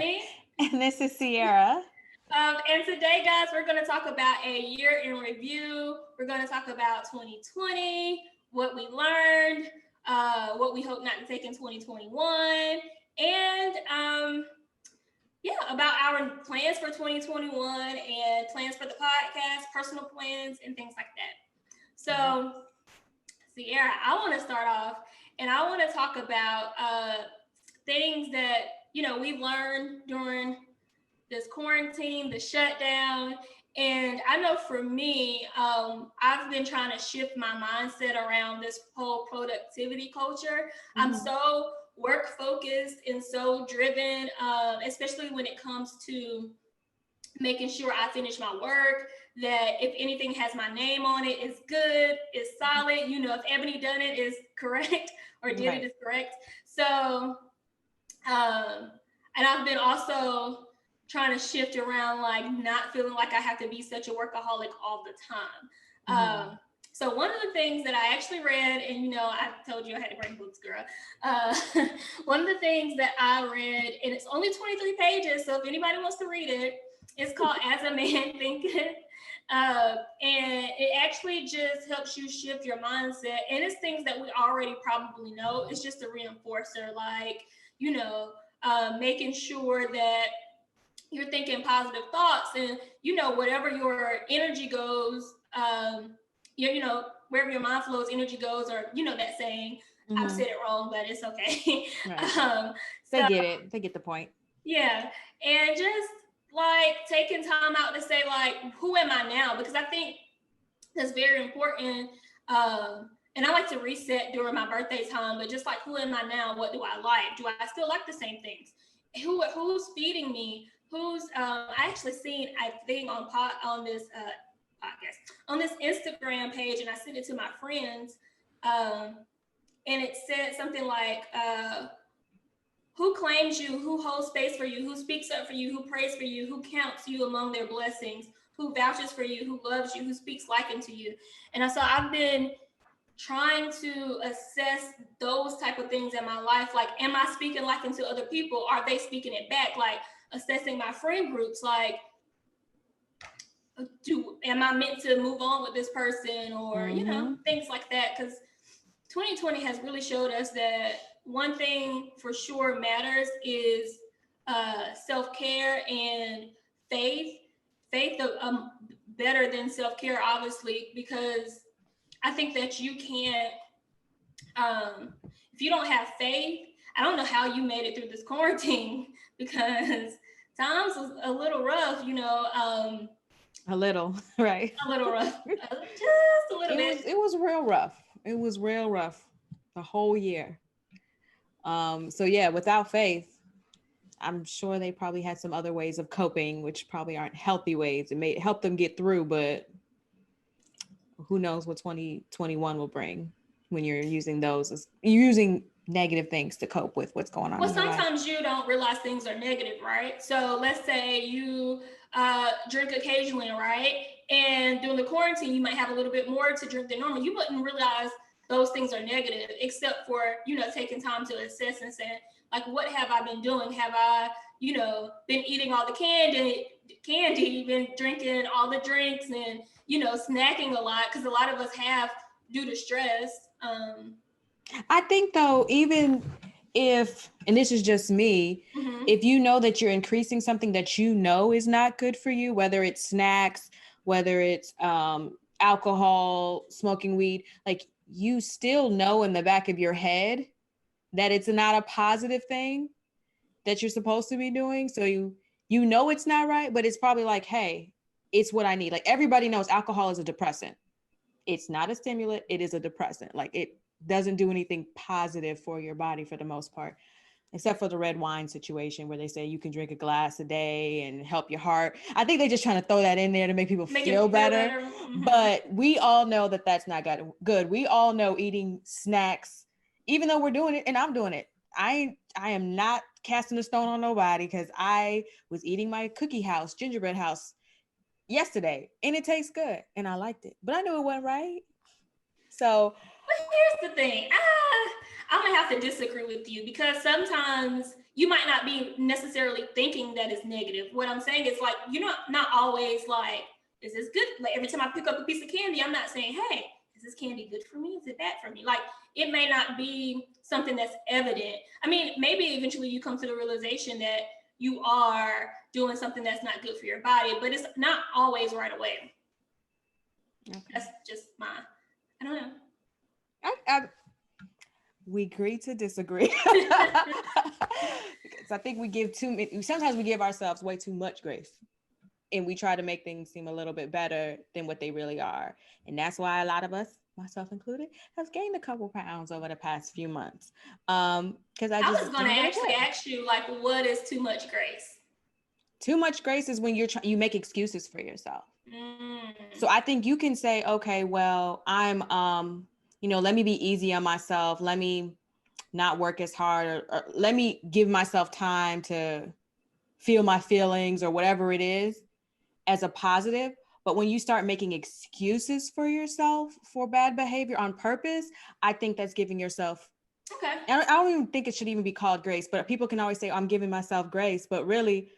Jenny. And this is Sierra. And today, guys, we're going to talk about a year in review. We're going to talk about 2020, what we learned, what we hope not to take in 2021, and about our plans for 2021 and plans for the podcast, personal plans, and things like that. So, Sierra, I want to start off, and I want to talk about things that, we've learned during this quarantine, the shutdown. And I know for me, I've been trying to shift my mindset around this whole productivity culture. I'm so work focused and so driven, especially when it comes to making sure I finish my work, that if anything has my name on it, it's good, it's solid. If Ebony done it is correct or did it is correct. So, and I've been also trying to shift around, like not feeling like I have to be such a workaholic all the time. So one of the things that I actually read, and I told you I had to bring books, girl. One of the things that I read, and it's only 23 pages, so if anybody wants to read it, it's called As a Man Thinketh. And it actually just helps you shift your mindset. And it's things that we already probably know. It's just a reinforcer, like, making sure that you're thinking positive thoughts, and whatever your energy goes, wherever your mind flows, energy goes, or that saying. I've said it wrong, but it's okay. Right. They get it. They get the point. Yeah, and just like taking time out to say, like, who am I now? Because I think that's very important. And I like to reset during my birthday time, but just like, who am I now? What do I like? Do I still like the same things? Who's feeding me? I actually seen a thing on this podcast, on this Instagram page, and I sent it to my friends, and it said something like, who claims you, who holds space for you, who speaks up for you, who prays for you, who counts you among their blessings, who vouches for you, who loves you, who speaks life into you. And so I've been trying to assess those type of things in my life. Like, am I speaking life into other people? Are they speaking it back? Like, assessing my friend groups, like, am I meant to move on with this person, or things like that? Because 2020 has really showed us that one thing for sure matters is self-care and faith better than self-care, obviously, because I think that you can't, if you don't have faith, I don't know how you made it through this quarantine, because times was a little rough, a little, right? A little rough, just a little bit. It was real rough. It was real rough the whole year. So yeah, without faith, I'm sure they probably had some other ways of coping, which probably aren't healthy ways. It may help them get through, but who knows what 2021 will bring when you're using negative things to cope with what's going on. Well, sometimes you don't realize things are negative, right? So let's say you drink occasionally, right? And during the quarantine, you might have a little bit more to drink than normal. You wouldn't realize those things are negative, except for, taking time to assess and say, like, what have I been doing? Have I, been eating all the candy, been drinking all the drinks, and, snacking a lot? Because a lot of us have, due to stress. I think, though, even if, and this is just me, if you know that you're increasing something that is not good for you, whether it's snacks, whether it's alcohol, smoking weed, like, you still know in the back of your head that it's not a positive thing that you're supposed to be doing. So you it's not right, but it's probably like, hey, it's what I need. Like, everybody knows alcohol is a depressant. It's not a stimulant. It is a depressant. Like, it doesn't do anything positive for your body for the most part, except for the red wine situation where they say you can drink a glass a day and help your heart. I think they're just trying to throw that in there to make people feel better. But we all know that that's not good. We all know eating snacks, even though we're doing it, and I'm doing it. I am not casting a stone on nobody, because I was eating my cookie house, gingerbread house yesterday, and it tastes good and I liked it, but I knew it wasn't right. So, but here's the thing. I'm gonna have to disagree with you, because sometimes you might not be necessarily thinking that it's negative. What I'm saying is, like, you're not always like, is this good? Like, every time I pick up a piece of candy, I'm not saying, hey, is this candy good for me? Is it bad for me? Like, it may not be something that's evident. I mean, maybe eventually you come to the realization that you are doing something that's not good for your body, but it's not always right away. Okay. That's just I don't know. We agree to disagree. Because I think we give sometimes we give ourselves way too much grace, and we try to make things seem a little bit better than what they really are. And that's why a lot of us, myself included, has gained a couple pounds over the past few months. Because I was going to actually ask you, like, what is too much grace? Too much grace is when you make excuses for yourself. So I think you can say, okay, well, I'm, let me be easy on myself. Let me not work as hard, or let me give myself time to feel my feelings or whatever it is, as a positive. But when you start making excuses for yourself for bad behavior on purpose, I think that's giving yourself, okay. I don't even think it should even be called grace, but people can always say, I'm giving myself grace, but really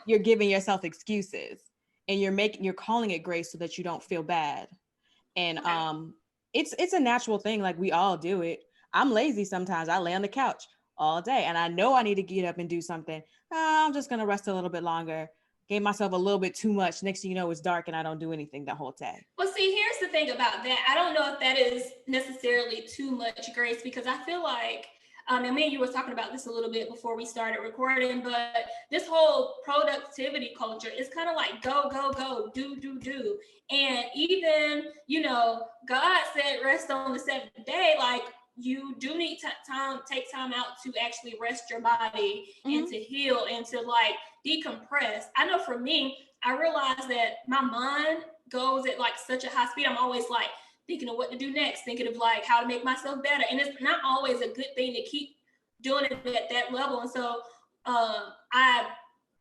you're giving yourself excuses, and you're calling it grace so that you don't feel bad. And it's a natural thing. Like, we all do it. I'm lazy sometimes. I lay on the couch all day and I know I need to get up and do something. I'm just going to rest a little bit longer. Gave myself a little bit too much. Next thing you know, it's dark and I don't do anything the whole day. Well, see, here's the thing about that. I don't know if that is necessarily too much grace, because I feel like, and me and you were talking about this a little bit before we started recording, but this whole productivity culture is kind of like go, go, go, do, do, do. And even, God said rest on the seventh day. Like, you do need take time out to actually rest your body and to heal and to, like, decompress. I know for me, I realized that my mind goes at, like, such a high speed. I'm always, like, thinking of what to do next, thinking of, like, how to make myself better. And it's not always a good thing to keep doing it at that level. And so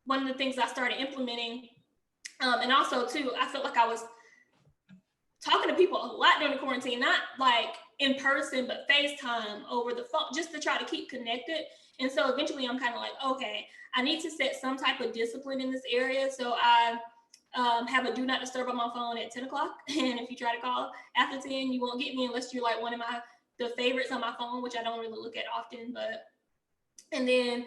one of the things I started implementing, and also too, I felt like I was talking to people a lot during the quarantine, not like in person, but FaceTime over the phone, just to try to keep connected. And so eventually I'm kind of like, okay, I need to set some type of discipline in this area. So I have a do not disturb on my phone at 10 o'clock. And if you try to call after 10, you won't get me unless you're like one of the favorites on my phone, which I don't really look at often. And then,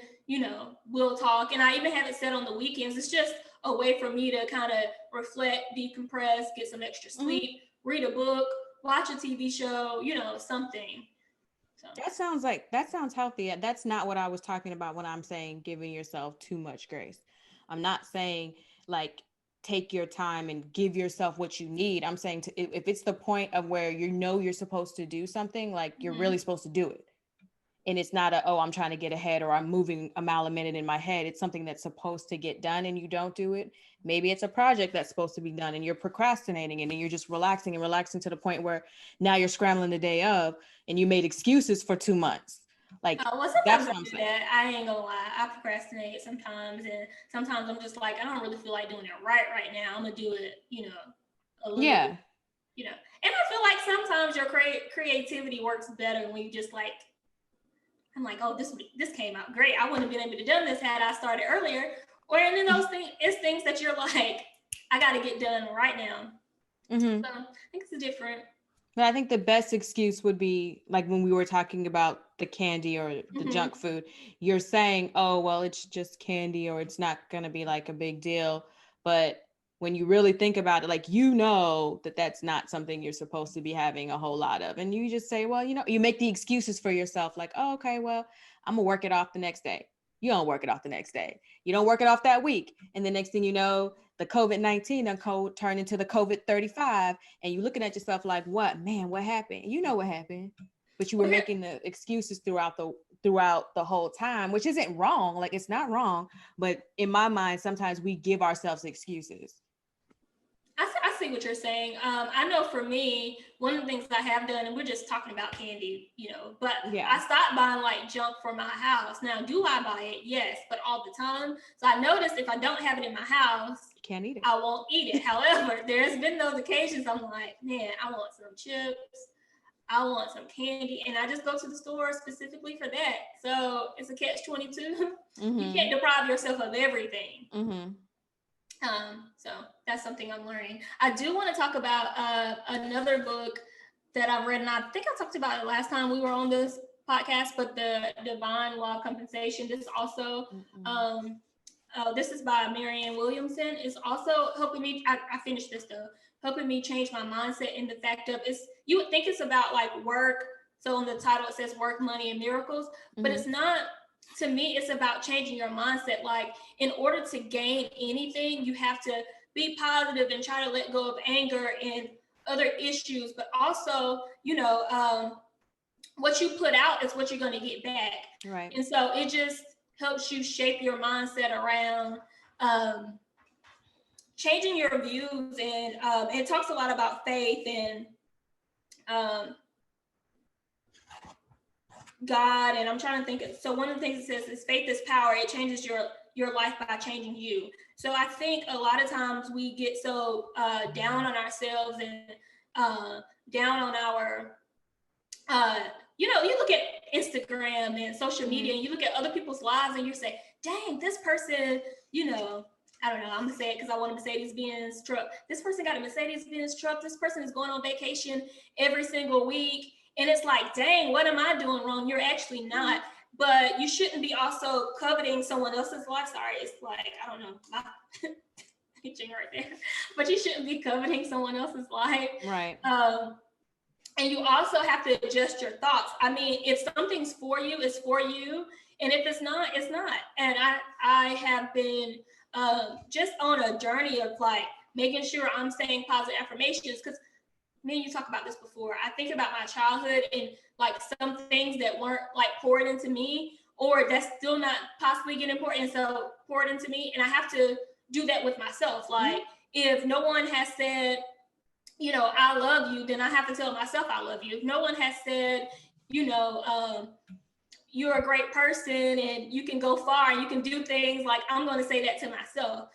we'll talk. And I even have it set on the weekends. It's just a way for me to kind of reflect, decompress, get some extra sleep, read a book, watch a TV show, something. So. That sounds healthy. That's not what I was talking about when I'm saying giving yourself too much grace. I'm not saying, like, take your time and give yourself what you need. I'm saying if it's the point of where you're supposed to do something, like, you're really supposed to do it. And it's not I'm trying to get ahead, or I'm moving a mile a minute in my head. It's something that's supposed to get done and you don't do it. Maybe it's a project that's supposed to be done and you're procrastinating, and then you're just relaxing to the point where now you're scrambling the day of and you made excuses for 2 months. Like, that's what I'm saying. I ain't gonna lie. I procrastinate sometimes, and sometimes I'm just like, I don't really feel like doing it right now. I'm gonna do it, a little bit, And I feel like sometimes your creativity works better when you just, like, I'm like, oh, this came out great. I wouldn't have been able to do this had I started earlier. And then those things, it's things that you're like, I got to get done right now. So I think it's different. But I think the best excuse would be, like, when we were talking about the candy or the junk food, you're saying, oh, well, it's just candy, or it's not going to be like a big deal. But when you really think about it, like, that that's not something you're supposed to be having a whole lot of. And you just say, well, you make the excuses for yourself, like, oh, okay, well, I'm gonna work it off the next day. You don't work it off the next day. You don't work it off that week. And the next thing you know, the COVID-19 turned into the COVID-35. And you're looking at yourself like, what happened? You know what happened. But you were making the excuses throughout the whole time, which isn't wrong. Like, it's not wrong. But in my mind, sometimes we give ourselves excuses. I see what you're saying. I know for me, one of the things I have done, and we're just talking about candy, but I stopped buying, like, junk for my house. Now, do I buy it? Yes, but all the time. So I noticed if I don't have it in my house, you can't eat it. I won't eat it. However, there's been those occasions I'm like, man, I want some chips. I want some candy, and I just go to the store specifically for that. So it's a catch-22. You can't deprive yourself of everything. So that's something I'm learning. I do want to talk about another book that I've read, and I think I talked about it last time we were on this podcast, but the Divine Law of Compensation. This also, this is by Marianne Williamson. It's also helping me, I finished this though, helping me change my mindset in the fact of, you would think it's about like work. So on the title, it says work, money, and miracles, but it's not. To me, it's about changing your mindset. Like, in order to gain anything, you have to be positive and try to let go of anger and other issues, but also, what you put out is what you're going to get back. Right. And so it just helps you shape your mindset around changing your views. And it talks a lot about faith and God, and I'm trying to think. So one of the things it says is faith is power. It changes your life by changing you. So I think a lot of times we get so down on ourselves and down on our, you look at Instagram and social media, and you look at other people's lives, and you say, "Dang, this person, I don't know. I'm gonna say it because I want a Mercedes-Benz truck. This person got a Mercedes-Benz truck. This person is going on vacation every single week." And it's like, dang, what am I doing wrong? You're actually not. But you shouldn't be also coveting someone else's life. Sorry, it's like, I don't know, my teaching right there. But you shouldn't be coveting someone else's life. Right. And you also have to adjust your thoughts. I mean, if something's for you, it's for you. And if it's not, it's not. And I have been just on a journey of like making sure I'm saying positive affirmations, because me and you talked about this before. I think about my childhood and like some things that weren't like poured into me, or that's still not possibly getting poured into me. And I have to do that with myself. Like, if no one has said, I love you, then I have to tell myself I love you. If no one has said, you're a great person and you can go far and you can do things, like, I'm going to say that to myself,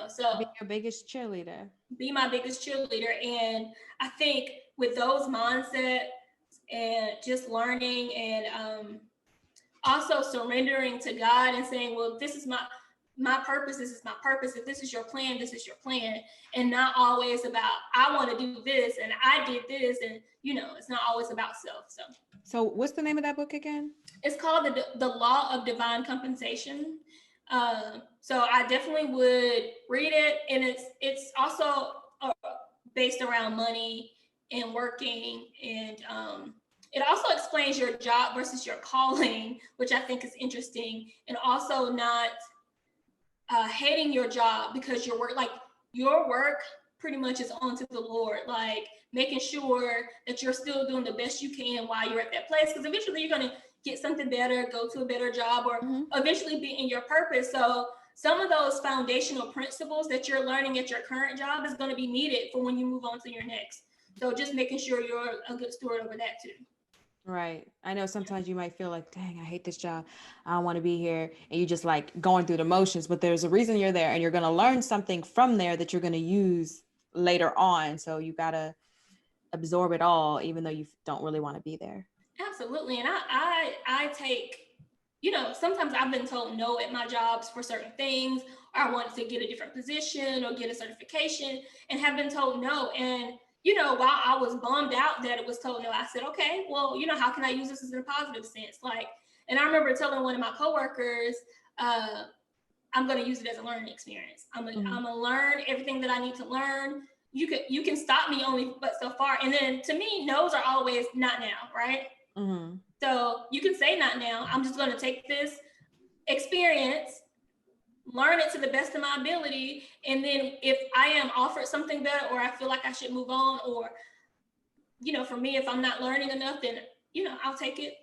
so be your biggest cheerleader. Be my biggest cheerleader. And I think with those mindsets and just learning and also surrendering to God and saying, well, this is my purpose, this is my purpose. If this is your plan, this is your plan. And not always about, I want to do this and I did this. And, it's not always about self. So what's the name of that book again? It's called the Law of Divine Compensation. So I definitely would read it. And it's also based around money and working. And it also explains your job versus your calling, which I think is interesting. And also not hating your job because your work pretty much is onto the Lord. Like, making sure that you're still doing the best you can while you're at that place, because eventually you're going to get something better, go to a better job, or eventually be in your purpose. So some of those foundational principles that you're learning at your current job is going to be needed for when you move on to your next. So just making sure you're a good steward over that too. Right. I know sometimes you might feel like, dang, I hate this job. I don't want to be here. And you just like going through the motions, but there's a reason you're there and you're going to learn something from there that you're going to use later on. So you got to absorb it all, even though you don't really want to be there. Absolutely. And I take, sometimes I've been told no at my jobs for certain things, or I wanted to get a different position or get a certification and have been told no. And, while I was bummed out that it was told no, I said, okay, well, how can I use this in a positive sense? Like, and I remember telling one of my coworkers, I'm going to use it as a learning experience. I'm going to learn everything that I need to learn. You can stop me only but so far. And then to me, no's are always not now, right? So you can say not now. I'm just going to take this experience, learn it to the best of my ability. And then if I am offered something better, or I feel like I should move on, or, for me, if I'm not learning enough, then, I'll take it,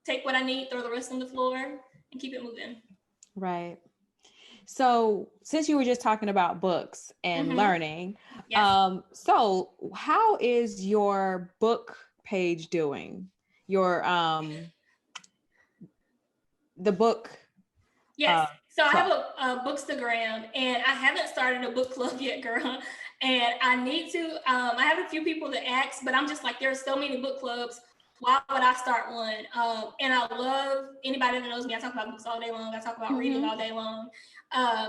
take what I need, throw the rest on the floor and keep it moving. Right. So since you were just talking about books and learning, yes. So how is your book page doing? Your, the book. Yes. So I have a Bookstagram, and I haven't started a book club yet, girl. And I need to, I have a few people to ask, but I'm just like, there's so many book clubs. Why would I start one? And I love anybody that knows me. I talk about books all day long. I talk about reading all day long.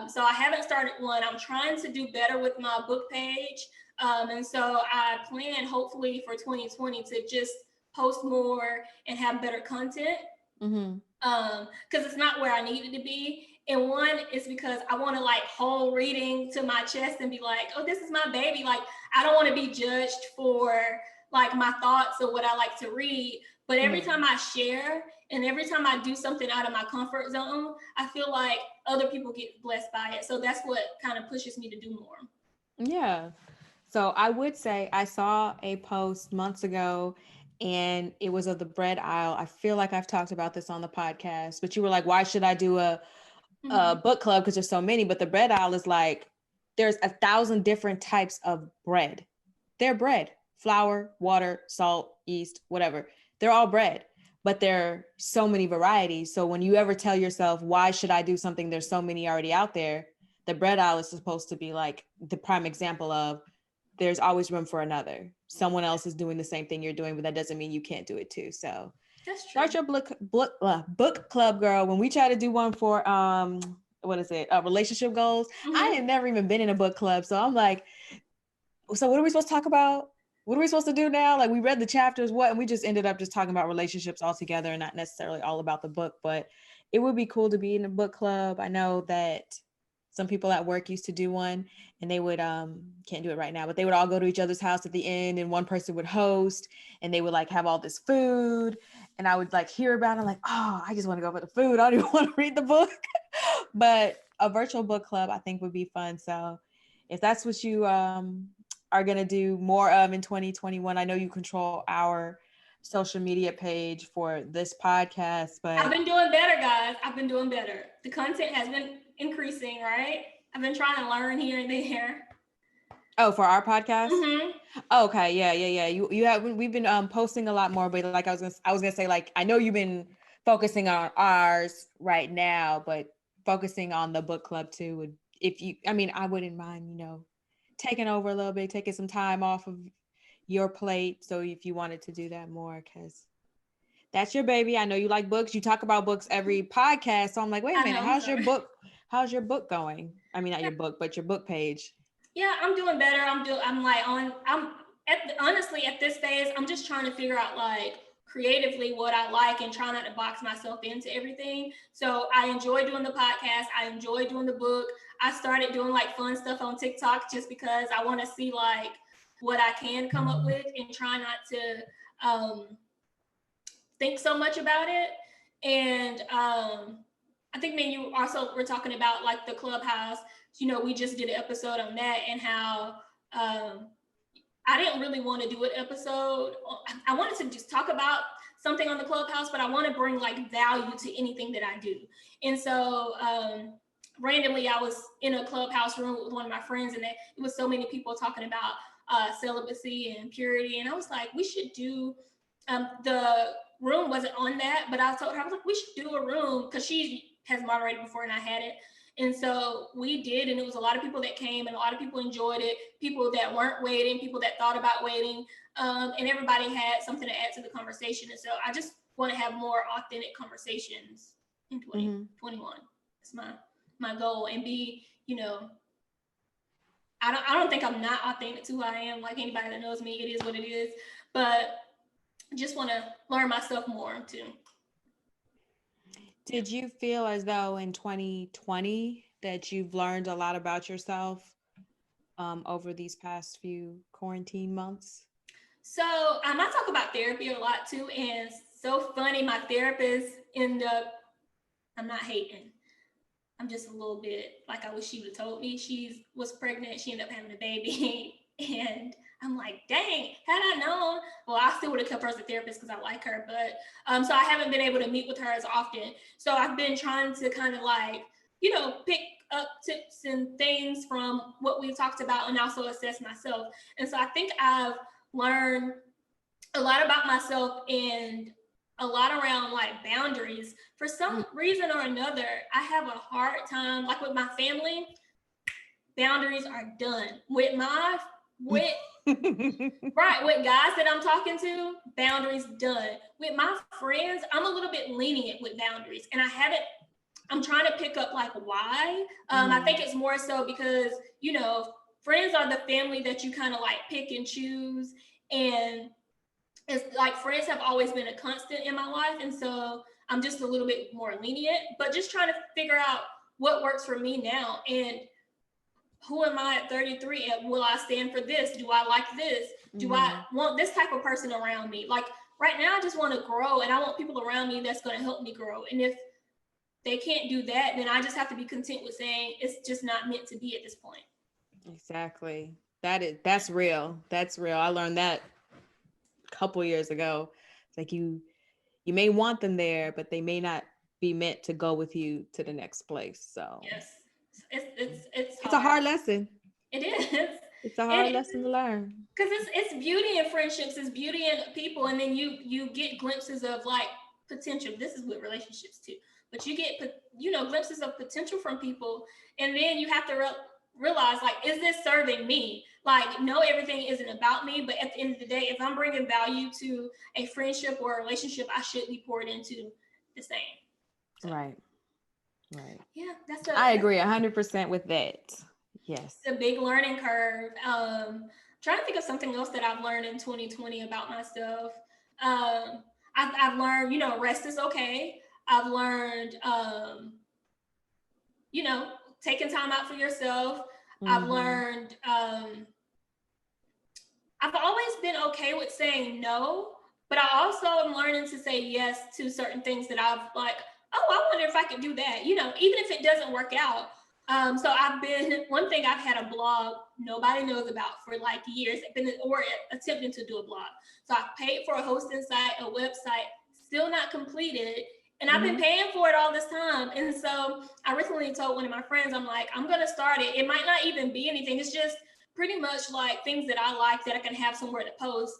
So I haven't started one. I'm trying to do better with my book page. And so I plan hopefully for 2020 to just post more and have better content. Because it's not where I need it to be. And one is because I want to like hold reading to my chest and be like, oh, this is my baby. Like, I don't want to be judged for like my thoughts or what I like to read. But every time I share and every time I do something out of my comfort zone, I feel like other people get blessed by it. So that's what kind of pushes me to do more. Yeah. So I would say I saw a post months ago and it was of the bread aisle. I feel like I've talked about this on the podcast, but you were like, why should I do a book club? Because there's so many, but the bread aisle is like, there's 1,000 different types of bread. They're bread, flour, water, salt, yeast, whatever. They're all bread, but there are so many varieties. So when you ever tell yourself, why should I do something? There's so many already out there. The bread aisle is supposed to be like the prime example of there's always room for another. Someone else is doing the same thing you're doing, but that doesn't mean you can't do it too. So that's true. Start your book club, girl. When we try to do one for what is it? Relationship goals. I had never even been in a book club, so I'm like, so what are we supposed to talk about? What are we supposed to do now? Like we read the chapters, and we just ended up just talking about relationships altogether, and not necessarily all about the book. But it would be cool to be in a book club. I know that some people at work used to do one, and they would can't do it right now, but they would all go to each other's house at the end, and one person would host, and they would like have all this food, and I would like hear about it, like, oh, I just want to go for the food. I don't even want to read the book. But a virtual book club, I think, would be fun. So if that's what you are gonna do more of in 2021, I know you control our social media page for this podcast, but I've been doing better, guys. I've been doing better. The content has been increasing, right? I've been trying to learn here and there. Oh, for our podcast? Okay, yeah. You have we've been posting a lot more, but like I was gonna say, like I know you've been focusing on ours right now, but focusing on the book club too would, if you, I mean, I wouldn't mind, taking over a little bit, taking some time off of your plate. So if you wanted to do that more, because that's your baby. I know you like books. You talk about books every podcast. So I'm like, wait a minute, how's your book going? I mean, not your book, but your book page. Yeah, I'm doing better. Honestly, at this phase, I'm just trying to figure out like creatively what I like and try not to box myself into everything. So I enjoy doing the podcast. I enjoy doing the book. I started doing like fun stuff on TikTok just because I want to see like what I can come up with and try not to think so much about it. And I think me and you also were talking about like the Clubhouse. We just did an episode on that and how I didn't really want to do an episode. I wanted to just talk about something on the Clubhouse, but I want to bring like value to anything that I do. And so randomly, I was in a Clubhouse room with one of my friends, and it was so many people talking about celibacy and purity. And I was like, we should do the room wasn't on that, but I told her, I was like, we should do a room because she has moderated before and I had it. And so we did, and it was a lot of people that came and a lot of people enjoyed it, people that weren't waiting, people that thought about waiting, and everybody had something to add to the conversation. And so I just want to have more authentic conversations in 2021. That's my goal. And be, I don't think I'm not authentic to who I am. Like anybody that knows me, it is what it is. But just want to learn myself more too. Did you feel as though in 2020 that you've learned a lot about yourself over these past few quarantine months? So I talk about therapy a lot too, and so funny. My therapist ended up, I'm not hating. I'm just a little bit like, I wish she would have told me she was pregnant. She ended up having a baby, and I'm like, dang, had I known, well, I still would have kept her as a therapist because I like her. But so I haven't been able to meet with her as often. So I've been trying to kind of like, pick up tips and things from what we've talked about and also assess myself. And so I think I've learned a lot about myself and a lot around like boundaries. For some reason or another, I have a hard time, like with my family, boundaries are done. With right, with guys that I'm talking to, boundaries done. With my friends, I'm a little bit lenient with boundaries, and I'm trying to pick up like why. I think it's more so because, you know, friends are the family that you kind of like pick and choose, and it's like friends have always been a constant in my life, and so I'm just a little bit more lenient, but just trying to figure out what works for me now. And who am I at 33? And will I stand for this? Do I like this? Do I want this type of person around me? Like right now, I just want to grow, and I want people around me that's going to help me grow. And if they can't do that, then I just have to be content with saying it's just not meant to be at this point. Exactly. That's real. That's real. I learned that a couple years ago. It's like you may want them there, but they may not be meant to go with you to the next place. So yes, it's it's a hard. hard lesson. It is. It's a hard lesson to learn. Because it's beauty in friendships, it's beauty in people, and then you get glimpses of like potential. This is with relationships too, but you get glimpses of potential from people, and then you have to realize like, is this serving me? Like, no, everything isn't about me, but at the end of the day, if I'm bringing value to a friendship or a relationship, I should be poured into the same. So, right. Yeah, I agree 100% with that. Yes. It's a big learning curve. Trying to think of something else that I've learned in 2020 about myself. I've learned, rest is okay. I've learned, taking time out for yourself. I've learned, I've always been okay with saying no, but I also am learning to say yes to certain things that I've like, oh, I wonder if I could do that, even if it doesn't work out. So one thing, I've had a blog nobody knows about for like years, or attempting to do a blog. So I've paid for a hosting site, a website, still not completed. And I've been paying for it all this time. And so I recently told one of my friends, I'm like, I'm going to start it. It might not even be anything. It's just pretty much like things that I like that I can have somewhere to post.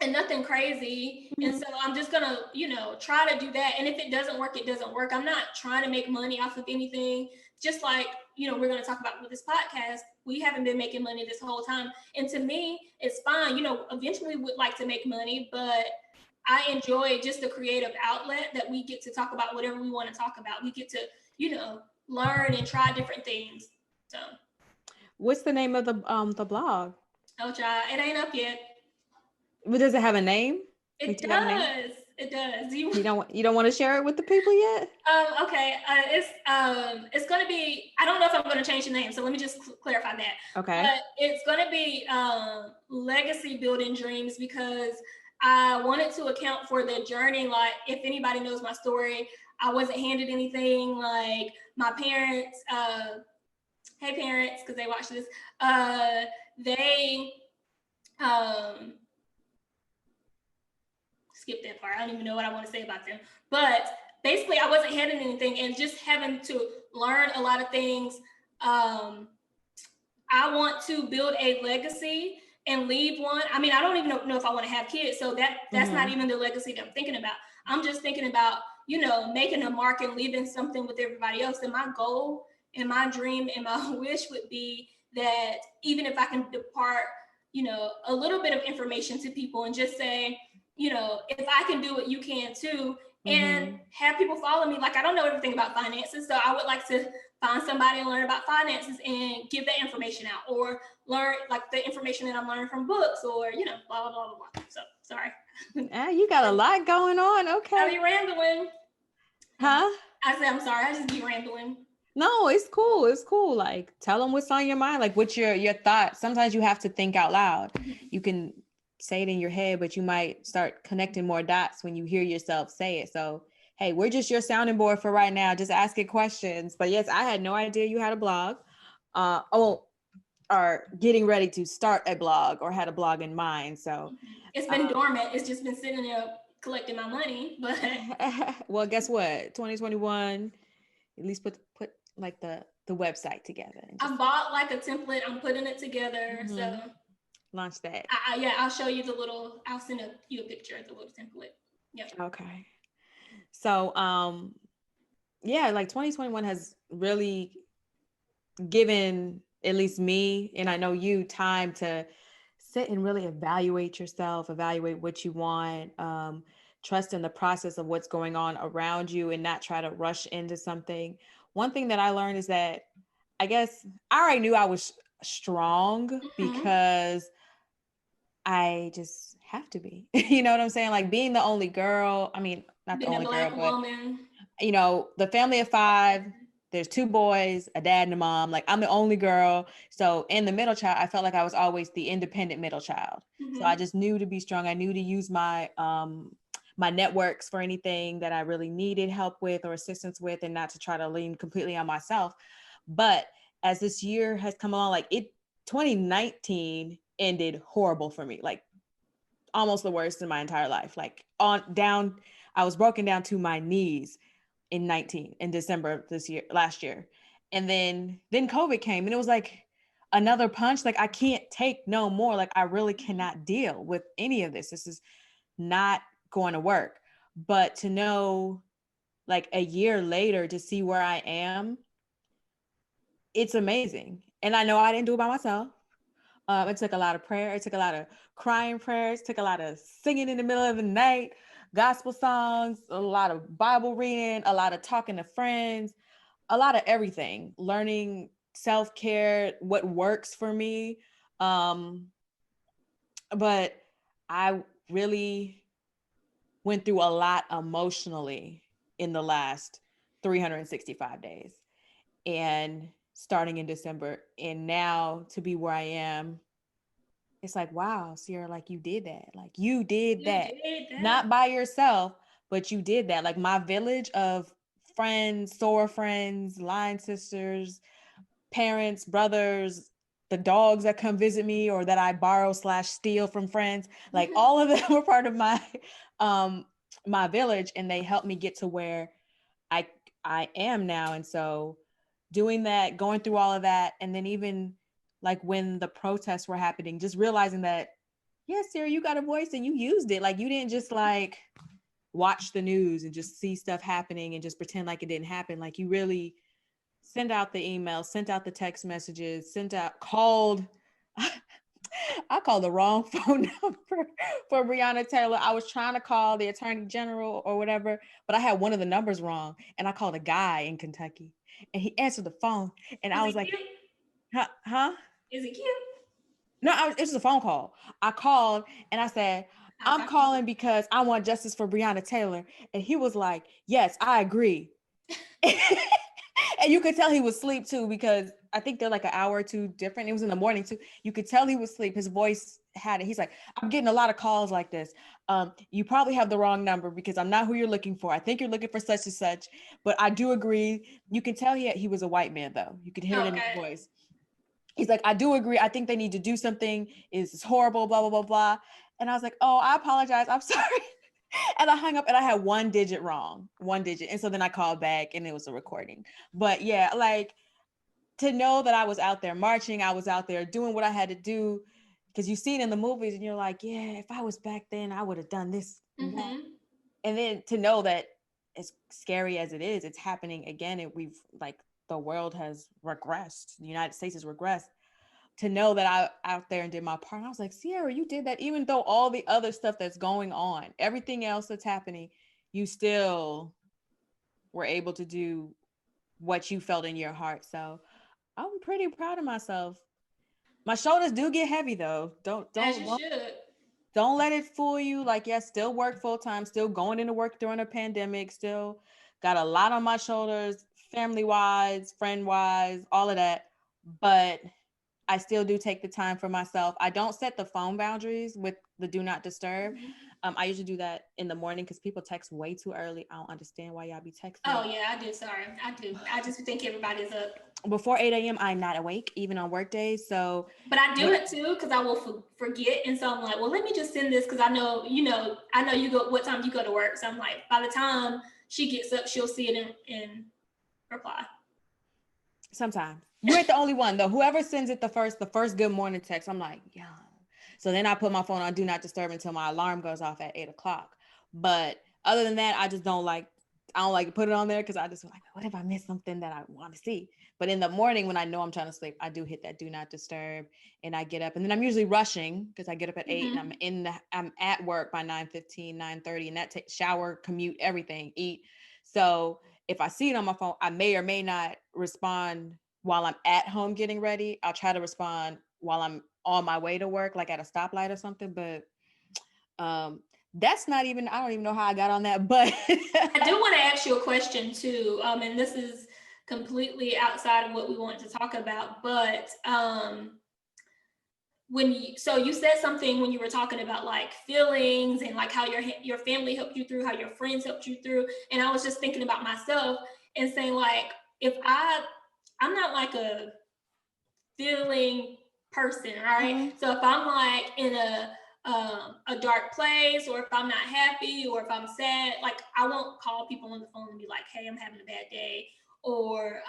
And nothing crazy. And so I'm just gonna, try to do that. And if it doesn't work, it doesn't work. I'm not trying to make money off of anything. Just like, we're gonna talk about with this podcast, we haven't been making money this whole time. And to me, it's fine. Eventually we would like to make money, but I enjoy just the creative outlet that we get to talk about whatever we want to talk about. We get to, learn and try different things. So what's the name of the blog? Oh, child, it ain't up yet. But does it have a name? It does. It does. You don't want to share it with the people yet? Okay. It's gonna be. I don't know if I'm gonna change the name, so let me just clarify that. Okay. But it's gonna be legacy building dreams, because I wanted to account for the journey. Like, if anybody knows my story, I wasn't handed anything. Like, my parents. Hey parents, because they watch this. They skip that part. I don't even know what I want to say about them. But basically, I wasn't handing anything, and just having to learn a lot of things. I want to build a legacy and leave one. I mean, I don't even know if I want to have kids, so that's not even the legacy that I'm thinking about. I'm just thinking about, making a mark and leaving something with everybody else. And my goal and my dream and my wish would be that even if I can depart, a little bit of information to people and just say, if I can do it, you can too. And have people follow me. Like, I don't know everything about finances, so I would like to find somebody and learn about finances and give that information out, or learn like the information that I'm learning from books, or, blah, blah, blah, blah, blah. So, sorry. You got a lot going on. Okay. I be rambling. Huh? I said, I'm sorry. I just be rambling. No, it's cool. It's cool. Like, tell them what's on your mind. Like, what's your thoughts. Sometimes you have to think out loud. You can say it in your head, but you might start connecting more dots when you hear yourself say it. So, hey, we're just your sounding board for right now. Just asking questions. But yes, I had no idea you had a blog. Or getting ready to start a blog, or had a blog in mind. So it's been dormant. It's just been sitting there collecting my money. But well, guess what? 2021, at least put like the website together. I bought like a template. I'm putting it together. So launch that. I'll show you I'll send you a picture of the little template. Yeah. Okay. So, like 2021 has really given at least me, and I know you, time to sit and really evaluate yourself, evaluate what you want, trust in the process of what's going on around you and not try to rush into something. One thing that I learned is that I guess I already knew I was strong because I just have to be. You know what I'm saying? Like being the only girl. I mean, not the Being a only girl, Black but woman. the family of 5, there's 2 boys, a dad and a mom. Like I'm the only girl. So in the middle child, I felt like I was always the independent middle child. So I just knew to be strong. I knew to use my my networks for anything that I really needed help with or assistance with, and not to try to lean completely on myself. But as this year has come along, 2019 ended horrible for me. Like almost the worst in my entire life. Like I was broken down to my knees in December last year. And then COVID came, and it was like another punch. Like I can't take no more. Like I really cannot deal with any of this. This is not going to work. But to know, like a year later, to see where I am, it's amazing. And I know I didn't do it by myself. It took a lot of prayer. It took a lot of crying prayers. It took a lot of singing in the middle of the night, gospel songs, a lot of Bible reading, a lot of talking to friends, a lot of everything, learning self-care, what works for me. But I really went through a lot emotionally in the last 365 days, and starting in December, and now to be where I am, it's like, wow, Sierra, like you did that. Like you did You that. did that. Not by yourself, but you did that. Like my village of friends, sore friends, line sisters, parents, brothers, the dogs that come visit me or that I borrow / steal from friends, like all of them were part of um my village, and they helped me get to where I I am now. And so doing that, going through all of that, and then even like when the protests were happening, just realizing that, yes, Sarah, you got a voice and you used it. Like you didn't just like watch the news and just see stuff happening and just pretend like it didn't happen. Like you really sent out the emails, sent out the text messages, called. I called the wrong phone number for Breonna Taylor. I was trying to call the attorney general or whatever, but I had one of the numbers wrong. And I called a guy in Kentucky, and he answered the phone. And Is I it was like, cute? huh? Is it cute? No, it was a phone call. I called and I said, I'll I'm talk to you. calling because I want justice for Breonna Taylor. And he was like, yes, I agree. And you could tell he was asleep too, because I think they're like an hour or two different. It was in the morning too. You could tell he was asleep. His voice had it. He's like, I'm getting a lot of calls like this. You probably have the wrong number because I'm not who you're looking for. I think you're looking for such and such, but I do agree. You can tell he was a white man though. You could hear it in his Okay. voice. He's like, I do agree. I think they need to do something. It's horrible, blah, blah, blah, blah. And I was like, oh, I apologize. I'm sorry. And I hung up and I had one digit wrong, one digit. And so then I called back and it was a recording. But yeah, like to know that I was out there marching, I was out there doing what I had to do, because you see it in the movies and you're like, yeah, if I was back then, I would have done this and that. And then to know that, as scary as it is, it's happening again. And we've like, the world has regressed. The United States has regressed. To know that I out there and did my part. And I was like, Sierra, you did that. Even though all the other stuff that's going on, everything else that's happening, you still were able to do what you felt in your heart. So I'm pretty proud of myself. My shoulders do get heavy though. As you should. Don't let it fool you. Like, yes, still work full time, still going into work during a pandemic, still got a lot on my shoulders, family wise, friend wise, all of that. But I still do take the time for myself. I don't set the phone boundaries with the do not disturb. I usually do that in the morning because people text way too early. I don't understand why y'all be texting. Oh yeah, I do. Sorry, I do. I just think everybody's up. Before 8 a.m., I'm not awake, even on work days. So, but I do it too because I will forget, and so I'm like, well, let me just send this because I know, I know you go what time you go to work. So I'm like, by the time she gets up, she'll see it and reply. Sometimes you ain't the only one though. Whoever sends it the first good morning text, I'm like, yeah. So then I put my phone on do not disturb until my alarm goes off at 8 o'clock. But other than that, I just don't like I don't like to put it on there because I just like, what if I miss something that I want to see? But in the morning when I know I'm trying to sleep, I do hit that do not disturb, and I get up, and then I'm usually rushing because I get up at 8 and I'm at work by 9:15, 9:30, and that takes shower, commute, everything, eat. So if I see it on my phone, I may or may not respond while I'm at home getting ready. I'll try to respond while I'm on my way to work, like at a stoplight or something. But that's not even, I don't even know how I got on that, but I do want to ask you a question too. And this is completely outside of what we want to talk about, but so you said something when you were talking about like feelings and like how your family helped you through, how your friends helped you through, and I was just thinking about myself and saying like, if I'm not like a feeling person, right? So if I'm like in a dark place, or if I'm not happy, or if I'm sad, like I won't call people on the phone and be like, hey, I'm having a bad day, or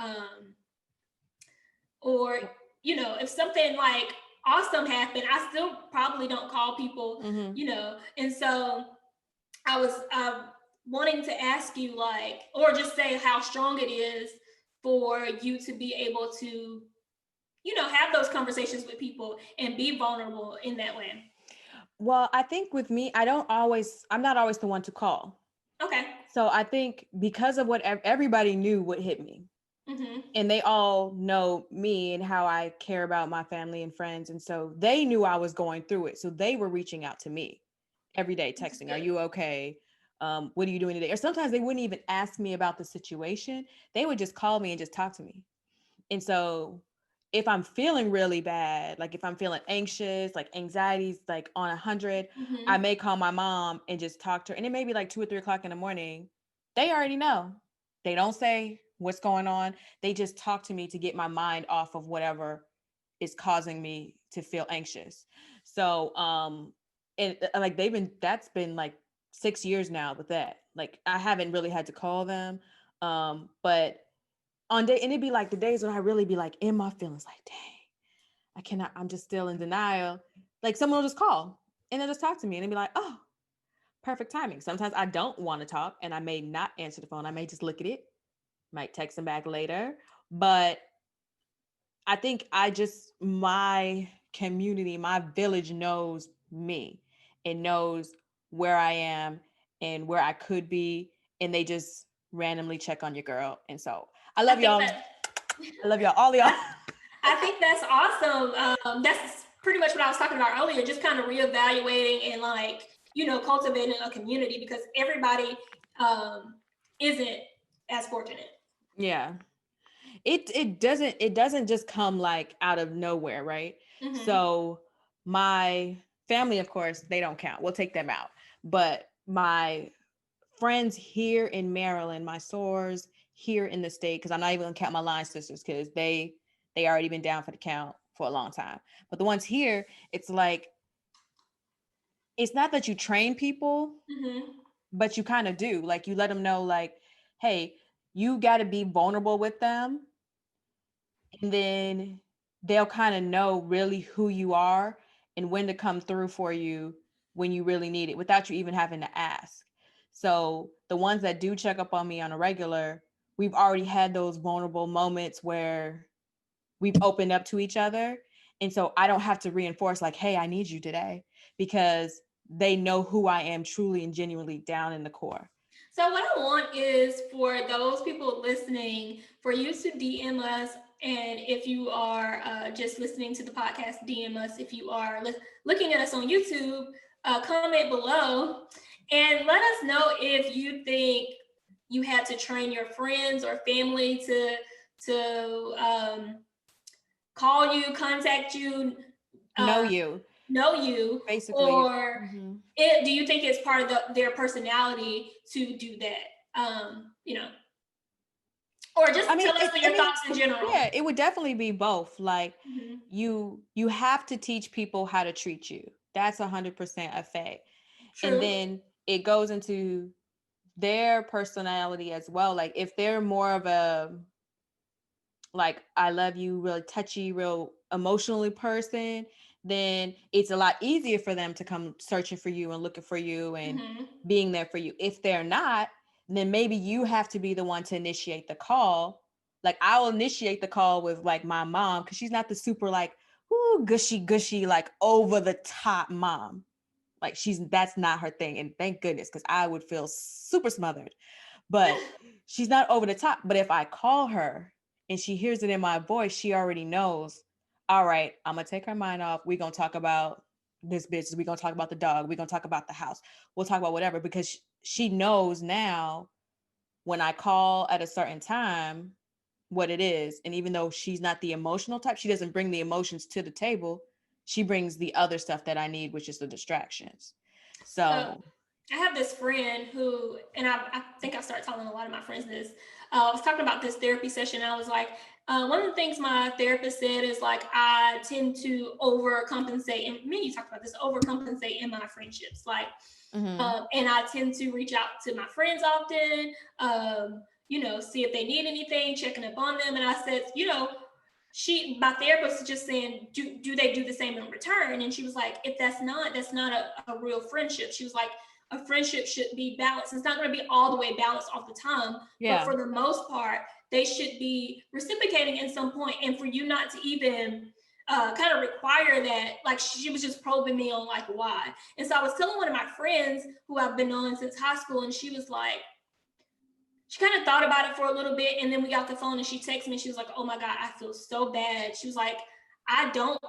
you know, if something like awesome happened, I still probably don't call people, you know. And so I was wanting to ask you, like, or just say how strong it is for you to be able to, you know, have those conversations with people and be vulnerable in that way. Well, I think with me, I'm not always the one to call. Okay. So I think because of what everybody knew what hit me, and they all know me and how I care about my family and friends. And so they knew I was going through it. So they were reaching out to me every day, texting, are you okay? What are you doing today? Or sometimes they wouldn't even ask me about the situation. They would just call me and just talk to me. And so if I'm feeling really bad, like if I'm feeling anxious, like anxiety's like on 100, I may call my mom and just talk to her. And it may be like 2 or 3 o'clock in the morning. They already know. They don't say what's going on. They just talk to me to get my mind off of whatever is causing me to feel anxious. So, and like that's been like 6 years now with that. Like I haven't really had to call them. But and it'd be like the days when I really be like in my feelings, like, dang, I cannot, I'm just still in denial. Like someone will just call and they'll just talk to me and they'll be like, oh, perfect timing. Sometimes I don't want to talk and I may not answer the phone. I may just look at it, might text them back later. But I think my community, my village knows me and knows where I am and where I could be. And they just randomly check on your girl. And so I love y'all. I love y'all, all y'all. I think that's awesome. That's pretty much what I was talking about earlier, just kind of reevaluating and like, you know, cultivating a community, because everybody isn't as fortunate. Yeah. It doesn't just come like out of nowhere, right? So my family, of course, they don't count. We'll take them out. But my friends here in Maryland, my sorors here in the state, because I'm not even gonna count my line sisters because they already been down for the count for a long time. But the ones here, it's like, it's not that you train people, but you kind of do. Like you let them know, like, hey, you got to be vulnerable with them, and then they'll kind of know really who you are and when to come through for you when you really need it without you even having to ask. So the ones that do check up on me on a regular, we've already had those vulnerable moments where we've opened up to each other. And so I don't have to reinforce like, hey, I need you today, because they know who I am truly and genuinely down in the core. So what I want is for those people listening, for you to DM us. And if you are just listening to the podcast, DM us. If you are looking at us on YouTube, comment below and let us know if you think you had to train your friends or family to call you, contact you, know you, basically. or do you think it's part of their personality to do that? You know, or just tell us your thoughts in general. Yeah, it would definitely be both. Like you have to teach people how to treat you. That's 100% a fact. True. And then it goes into their personality as well. Like if they're more of a like I love you, real touchy, real emotionally person, then it's a lot easier for them to come searching for you and looking for you and being there for you. If they're not, then maybe you have to be the one to initiate the call. Like I'll initiate the call with like my mom, because she's not the super like, ooh, gushy, like over the top mom. Like that's not her thing. And thank goodness, because I would feel super smothered. But she's not over the top. But if I call her and she hears it in my voice, she already knows, all right, I'm gonna take her mind off. We're gonna talk about this business. We're gonna talk about the dog. We're gonna talk about the house. We'll talk about whatever, because she knows now when I call at a certain time what it is. And even though she's not the emotional type, she doesn't bring the emotions to the table. She brings the other stuff that I need, which is the distractions. So I have this friend who, and I think I started telling a lot of my friends this. I was talking about this therapy session. And I was like, one of the things my therapist said is like, I tend to overcompensate. And me, you talked about this, overcompensate in my friendships. Like, and I tend to reach out to my friends often, see if they need anything, checking up on them. And I said, my therapist was just saying, do they do the same in return? And she was like, if that's not a real friendship. She was like, a friendship should be balanced. It's not going to be all the way balanced all the time, but for the most part, they should be reciprocating at some point. And for you not to even kind of require that, like she was just probing me on like why. And so I was telling one of my friends who I've been on since high school, and she was like, she kind of thought about it for a little bit, and then we got the phone and she texted me. She was like, oh my God, I feel so bad. She was like, I don't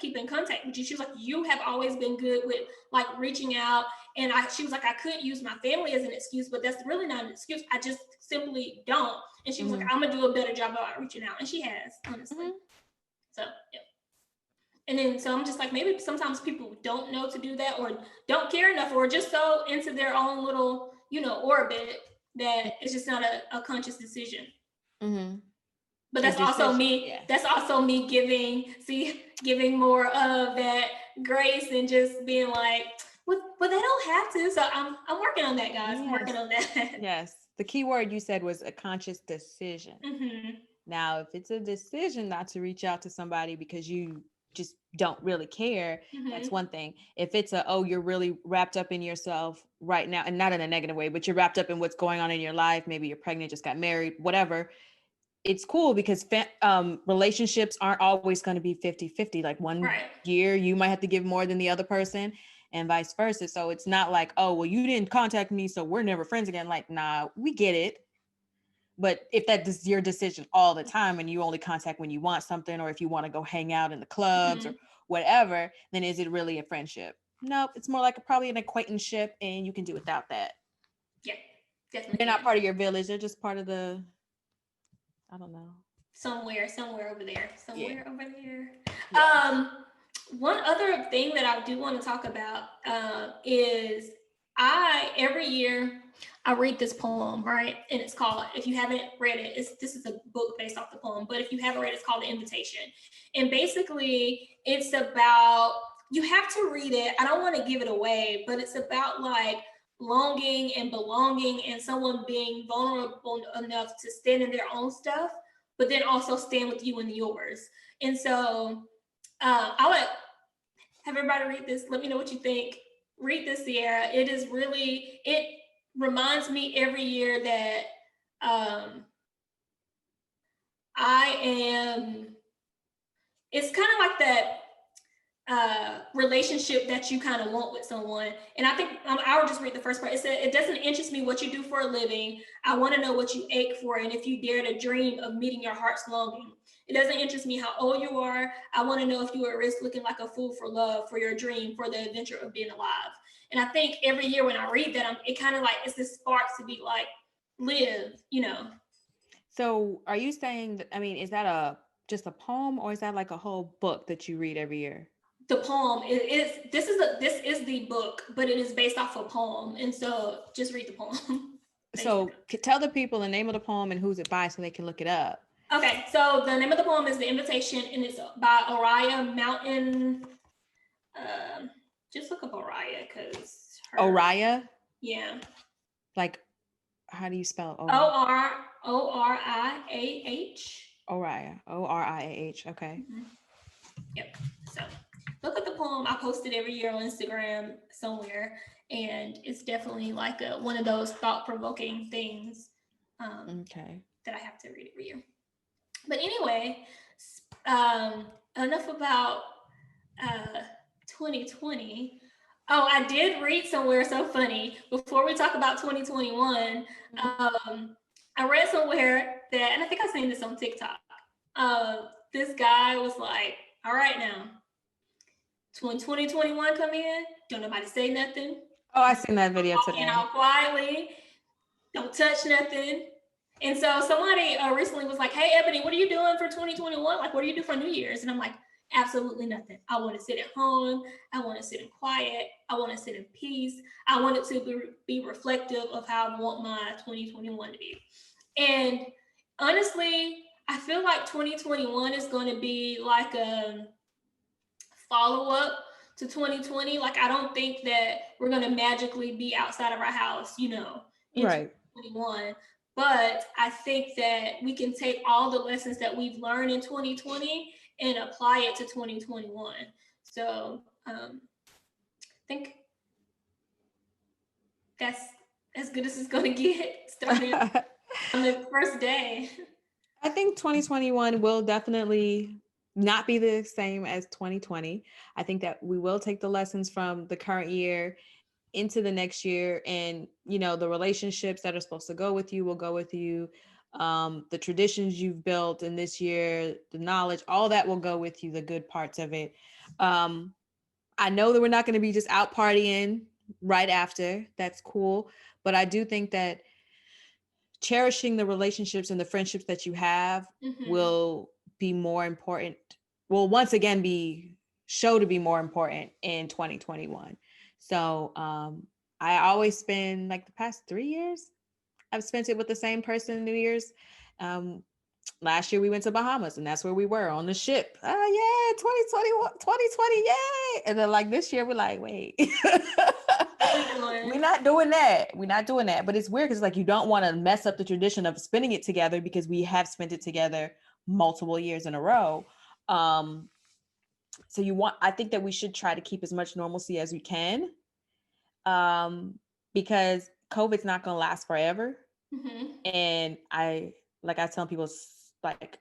keep in contact with you. She was like, you have always been good with like reaching out. And she was like, I could use my family as an excuse, but that's really not an excuse. I just simply don't. And she was like, I'm gonna do a better job about reaching out. And she has, honestly. So, yeah. And then, so I'm just like, maybe sometimes people don't know to do that, or don't care enough, or just so into their own little, orbit, that it's just not a conscious decision. But that's also me. Yeah. That's also me giving more of that grace and just being like, well, they don't have to. So I'm working on that, guys. Yes. I'm working on that. Yes. The key word you said was a conscious decision. Now, if it's a decision not to reach out to somebody because you just don't really care, that's one thing. If it's you're really wrapped up in yourself right now, and not in a negative way, but you're wrapped up in what's going on in your life. Maybe you're pregnant, just got married, whatever. It's cool because relationships aren't always going to be 50-50. Like one year you might have to give more than the other person, and vice versa. So it's not like, oh, well, you didn't contact me, so we're never friends again. Like, nah, we get it. But if that is your decision all the time and you only contact when you want something, or if you want to go hang out in the clubs or whatever, then is it really a friendship? Nope. It's more like probably an acquaintanceship, and you can do without that. Yeah, definitely. They're not part of your village. They're just part of the, I don't know. Somewhere over there. Over there. Yeah. One other thing that I do want to talk about is every year I read this poem, right? And it's called, if you haven't read it, this is a book based off the poem, but if you haven't read it, it's called The Invitation. And basically it's about, you have to read it. I don't want to give it away, but it's about like longing and belonging, and someone being vulnerable enough to stand in their own stuff, but then also stand with you and yours. And so I would have everybody read this. Let me know what you think. Read this, Sierra. It reminds me every year that it's kind of like that relationship that you kind of want with someone. And I think I will just read the first part. It said, it doesn't interest me what you do for a living. I want to know what you ache for, and if you dare to dream of meeting your heart's longing. It doesn't interest me how old you are. I want to know if you are at risk looking like a fool for love, for your dream, for the adventure of being alive. And I think every year when I read that, it kind of like, it's this spark to be like, live, So are you saying that, is that just a poem, or is that like a whole book that you read every year? The poem this is the book, but it is based off a poem, and so just read the poem. So tell the people the name of the poem and who's it by so they can look it up. Okay, so the name of the poem is The Invitation, and it's by Oriah Mountain. Just look up Oriah, because Oriah? Yeah. Like, how do you spell Oriah? Oriah, Oriah. Okay. Yep. So look at the poem. I post it every year on Instagram somewhere, and it's definitely like one of those thought-provoking things Okay. that I have to read every year. But anyway, enough about uh, 2020. Oh, I did read somewhere so funny. Before we talk about 2021, I read somewhere that, and I think I seen this on TikTok. This guy was like, "All right, now, when 2021 come in, don't nobody say nothing. Oh, I seen that video Walk in today. all quietly. Don't touch nothing." And so somebody recently was like, "Hey, Ebony, what are you doing for 2021? Like, what do you do for New Year's?" And I'm like, "Absolutely nothing. I want to sit at home. I want to sit in quiet. I want to sit in peace. I want it to be reflective of how I want my 2021 to be." And honestly, I feel like 2021 is going to be like a follow up to 2020. Like, I don't think that we're going to magically be outside of our house, in Right. 2021. But I think that we can take all the lessons that we've learned in 2020 and apply it to 2021. So I think that's as good as it's going to get starting on the first day. I think 2021 will definitely not be the same as 2020. I think that we will take the lessons from the current year into the next year, and the relationships that are supposed to go with you will go with you. The traditions you've built in this year, the knowledge, all that will go with you, the good parts of it. I know that we're not going to be just out partying right after. That's cool. But I do think that cherishing the relationships and the friendships that you have will be more important. Will once again be show to be more important in 2021. So I always spend, like, the past 3 years, I've spent it with the same person in New Year's. Last year we went to Bahamas, and that's where we were, on the ship. Oh yeah, 2021, 2020, yay. And then, like, this year we're like, wait. We're not doing that. We're not doing that. But it's weird because, like, you don't want to mess up the tradition of spending it together, because we have spent it together multiple years in a row. So I think that we should try to keep as much normalcy as we can, because COVID's not going to last forever. And I tell people, like,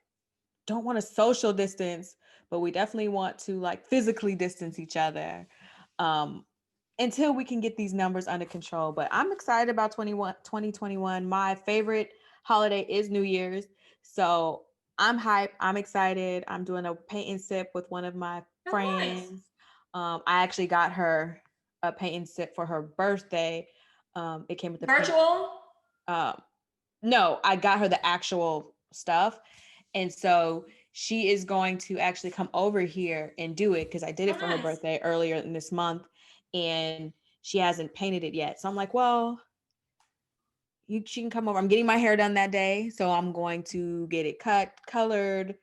don't want to social distance, but we definitely want to, like, physically distance each other until we can get these numbers under control. But I'm excited about 2021. My favorite holiday is New Year's. So I'm hyped. I'm excited. I'm doing a paint and sip with one of my friends. Nice. I actually got her a paint and sip for her birthday. It came with the virtual. No, I got her the actual stuff. And so she is going to actually come over here and do it, because I did it for her birthday earlier in this month, and she hasn't painted it yet. So I'm like, well, she can come over. I'm getting my hair done that day, so I'm going to get it cut, colored.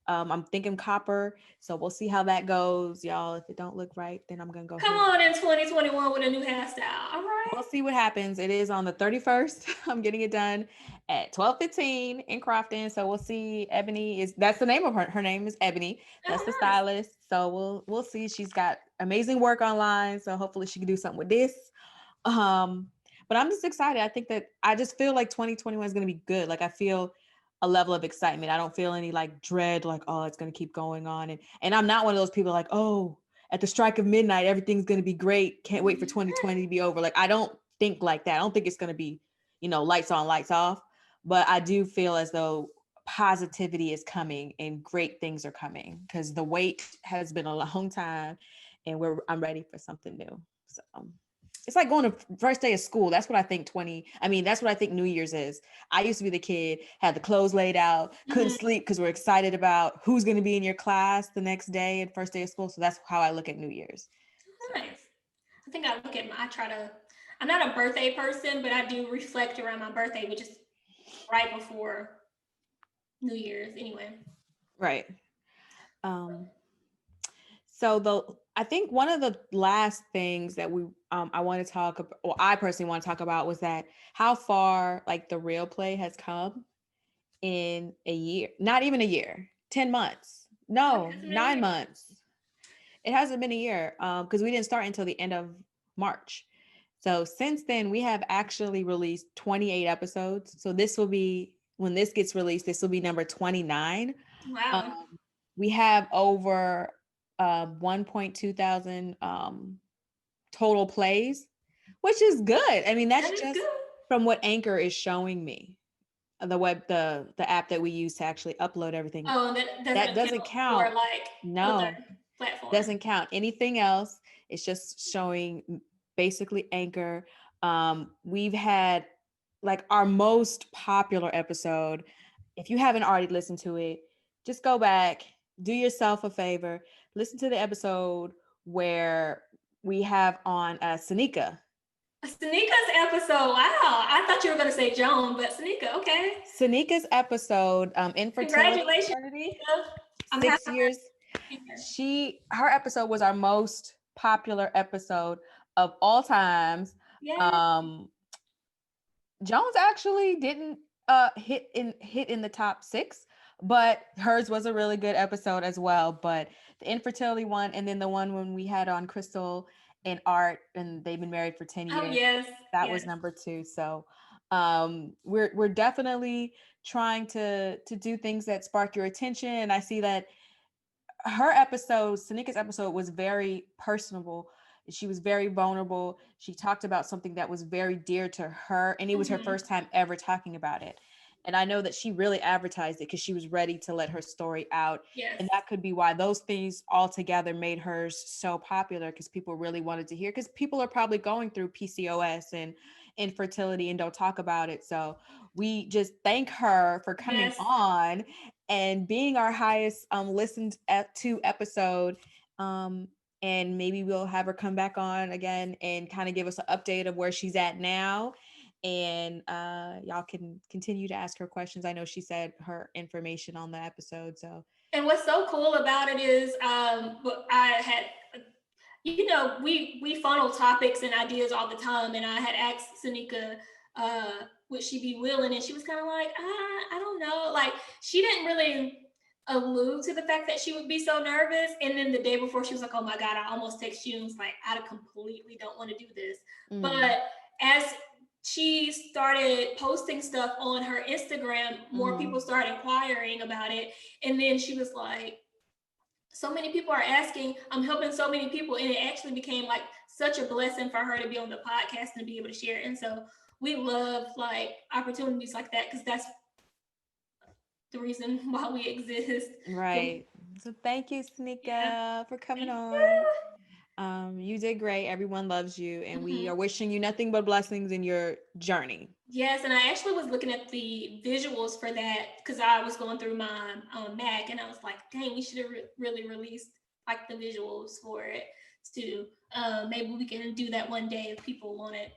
I'm thinking copper, so we'll see how that goes, y'all. If it don't look right, then I'm gonna go. Come on in 2021 with a new hairstyle. All right. We'll see what happens. It is on the 31st. I'm getting it done at 12:15 in Crofton. So we'll see. That's the name of her. Her name is Ebony. That's the stylist. So we'll see. She's got amazing work online. So hopefully she can do something with this. But I'm just excited. I think that I just feel like 2021 is going to be good. Like, I feel a level of excitement. I don't feel any, like, dread, like, oh, it's going to keep going on. And I'm not one of those people like, oh, at the strike of midnight, everything's going to be great. Can't wait for 2020 to be over. Like, I don't think like that. I don't think it's going to be, lights on, lights off. But I do feel as though positivity is coming and great things are coming, because the wait has been a long time, and I'm ready for something new. So it's like going to first day of school. That's what I think that's what I think New Year's is. I used to be the kid, had the clothes laid out, couldn't sleep because we're excited about who's going to be in your class the next day and first day of school. So that's how I look at New Year's. Nice. I think I'm not a birthday person, but I do reflect around my birthday, which is right before New Year's anyway. Right. So I think one of the last things that I want to talk about, or I personally want to talk about, was that how far, like, the real play has come in a year, not even a year, 10 months. No, Hasn't been a 9 months. It hasn't been a year because we didn't start until the end of March. So since then, we have actually released 28 episodes. So this will be, when this gets released, this will be number 29. Wow. Um, we have over 1.2 thousand total plays, which is good. I mean, that's That is just good. from what Anchor is showing me. The app that we use to actually upload everything. Oh, and that doesn't That account doesn't for count. like other No, platforms. doesn't count anything else. It's just showing basically Anchor. We've had like our most popular episode. If you haven't already listened to it, just go back, do yourself a favor, listen to the episode where we have on Seneca. Seneca's episode. Wow. I thought you were going to say Joan, but Seneca. Okay. Seneca's episode, infertility, Congratulations, maternity, Seneca. I'm happy 6 years. to be here. Her episode was our most popular episode of all times. Yeah. Um, Jones actually didn't hit in the top 6, but hers was a really good episode as well. But the infertility one, and then the one when we had on Crystal and Art, and they've been married for 10 Oh, years. yes. That Yes. was number 2. So we're definitely trying to do things that spark your attention. And I see that her episode, Seneca's episode, was very personable. She was very vulnerable. She talked about something that was very dear to her, and it was her first time ever talking about it. And I know that she really advertised it because she was ready to let her story out. Yes. And that could be why those things all together made hers so popular, because people really wanted to hear, because people are probably going through PCOS and infertility and don't talk about it. So we just thank her for coming Yes. on and being our highest listened to episode. And maybe we'll have her come back on again and kind of give us an update of where she's at now. And y'all can continue to ask her questions. I know she said her information on the episode. So, and what's so cool about it is I had, we funnel topics and ideas all the time, and I had asked Seneca would she be willing, and she was kind of like, I don't know, like she didn't really allude to the fact that she would be so nervous. And then the day before, she was like, oh my god, I almost text you, and was like, I completely don't want to do this. But as she started posting stuff on her Instagram, more people started inquiring about it. And then she was like, so many people are asking, I'm helping so many people. And it actually became like such a blessing for her to be on the podcast and be able to share. And so we love like opportunities like that, because that's the reason why we exist. right. So thank you, Seneca, for coming on. You did great. Everyone loves you, and we are wishing you nothing but blessings in your journey. Yes, and I actually was looking at the visuals for that because I was going through my Mac, and I was like, dang, we should have really released like the visuals for it too. Maybe we can do that one day if people want it.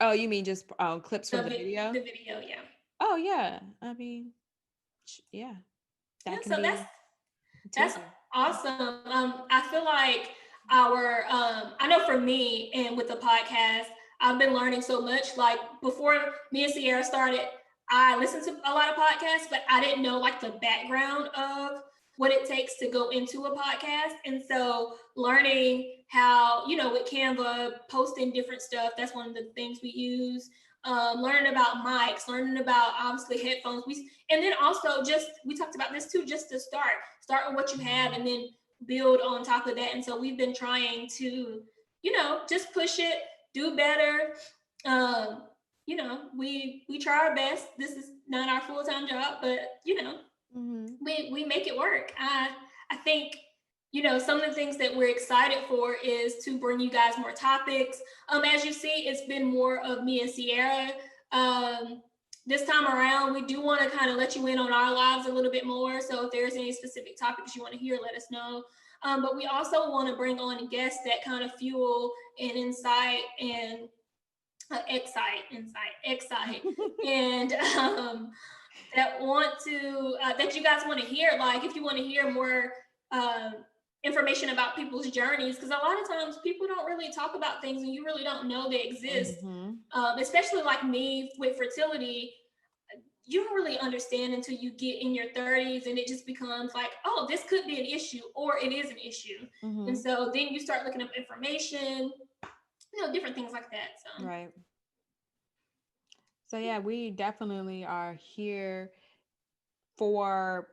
Oh, you mean just clips from the video? The video, yeah. Oh yeah. I mean, yeah. That yeah, can so be that's awesome. I feel like our I know for me and with the podcast, I've been learning so much. Like before me and Sierra started, I listened to a lot of podcasts, but I didn't know like the background of what it takes to go into a podcast. And so learning how, with Canva, posting different stuff, that's one of the things we use. Learning about mics, learning about obviously headphones. And then also just, we talked about this too, just to start with what you have and then build on top of that. And so we've been trying to, just push it, do better. We try our best. This is not our full-time job, but we make it work. I think some of the things that we're excited for is to bring you guys more topics. As you see, it's been more of me and Sierra. This time around, we do want to kind of let you in on our lives a little bit more. So if there's any specific topics you want to hear, let us know. But we also want to bring on guests that kind of fuel and insight and excite, and that want to that you guys want to hear. Like if you want to hear more information about people's journeys, because a lot of times people don't really talk about things and you really don't know they exist. Especially like me with fertility, you don't really understand until you get in your 30s, and it just becomes like, oh, this could be an issue, or it is an issue. And so then you start looking up information, different things like that. So Right. So yeah, we definitely are here for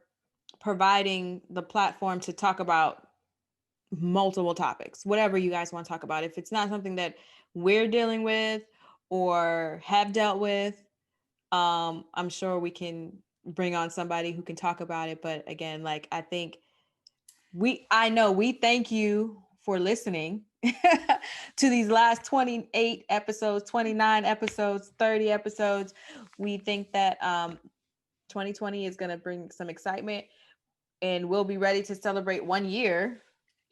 providing the platform to talk about multiple topics, whatever you guys want to talk about. If it's not something that we're dealing with or have dealt with, I'm sure we can bring on somebody who can talk about it. But again, like, I know we thank you for listening to these last 28 episodes, 29 episodes, 30 episodes. We think that 2020 is going to bring some excitement, and we'll be ready to celebrate 1 year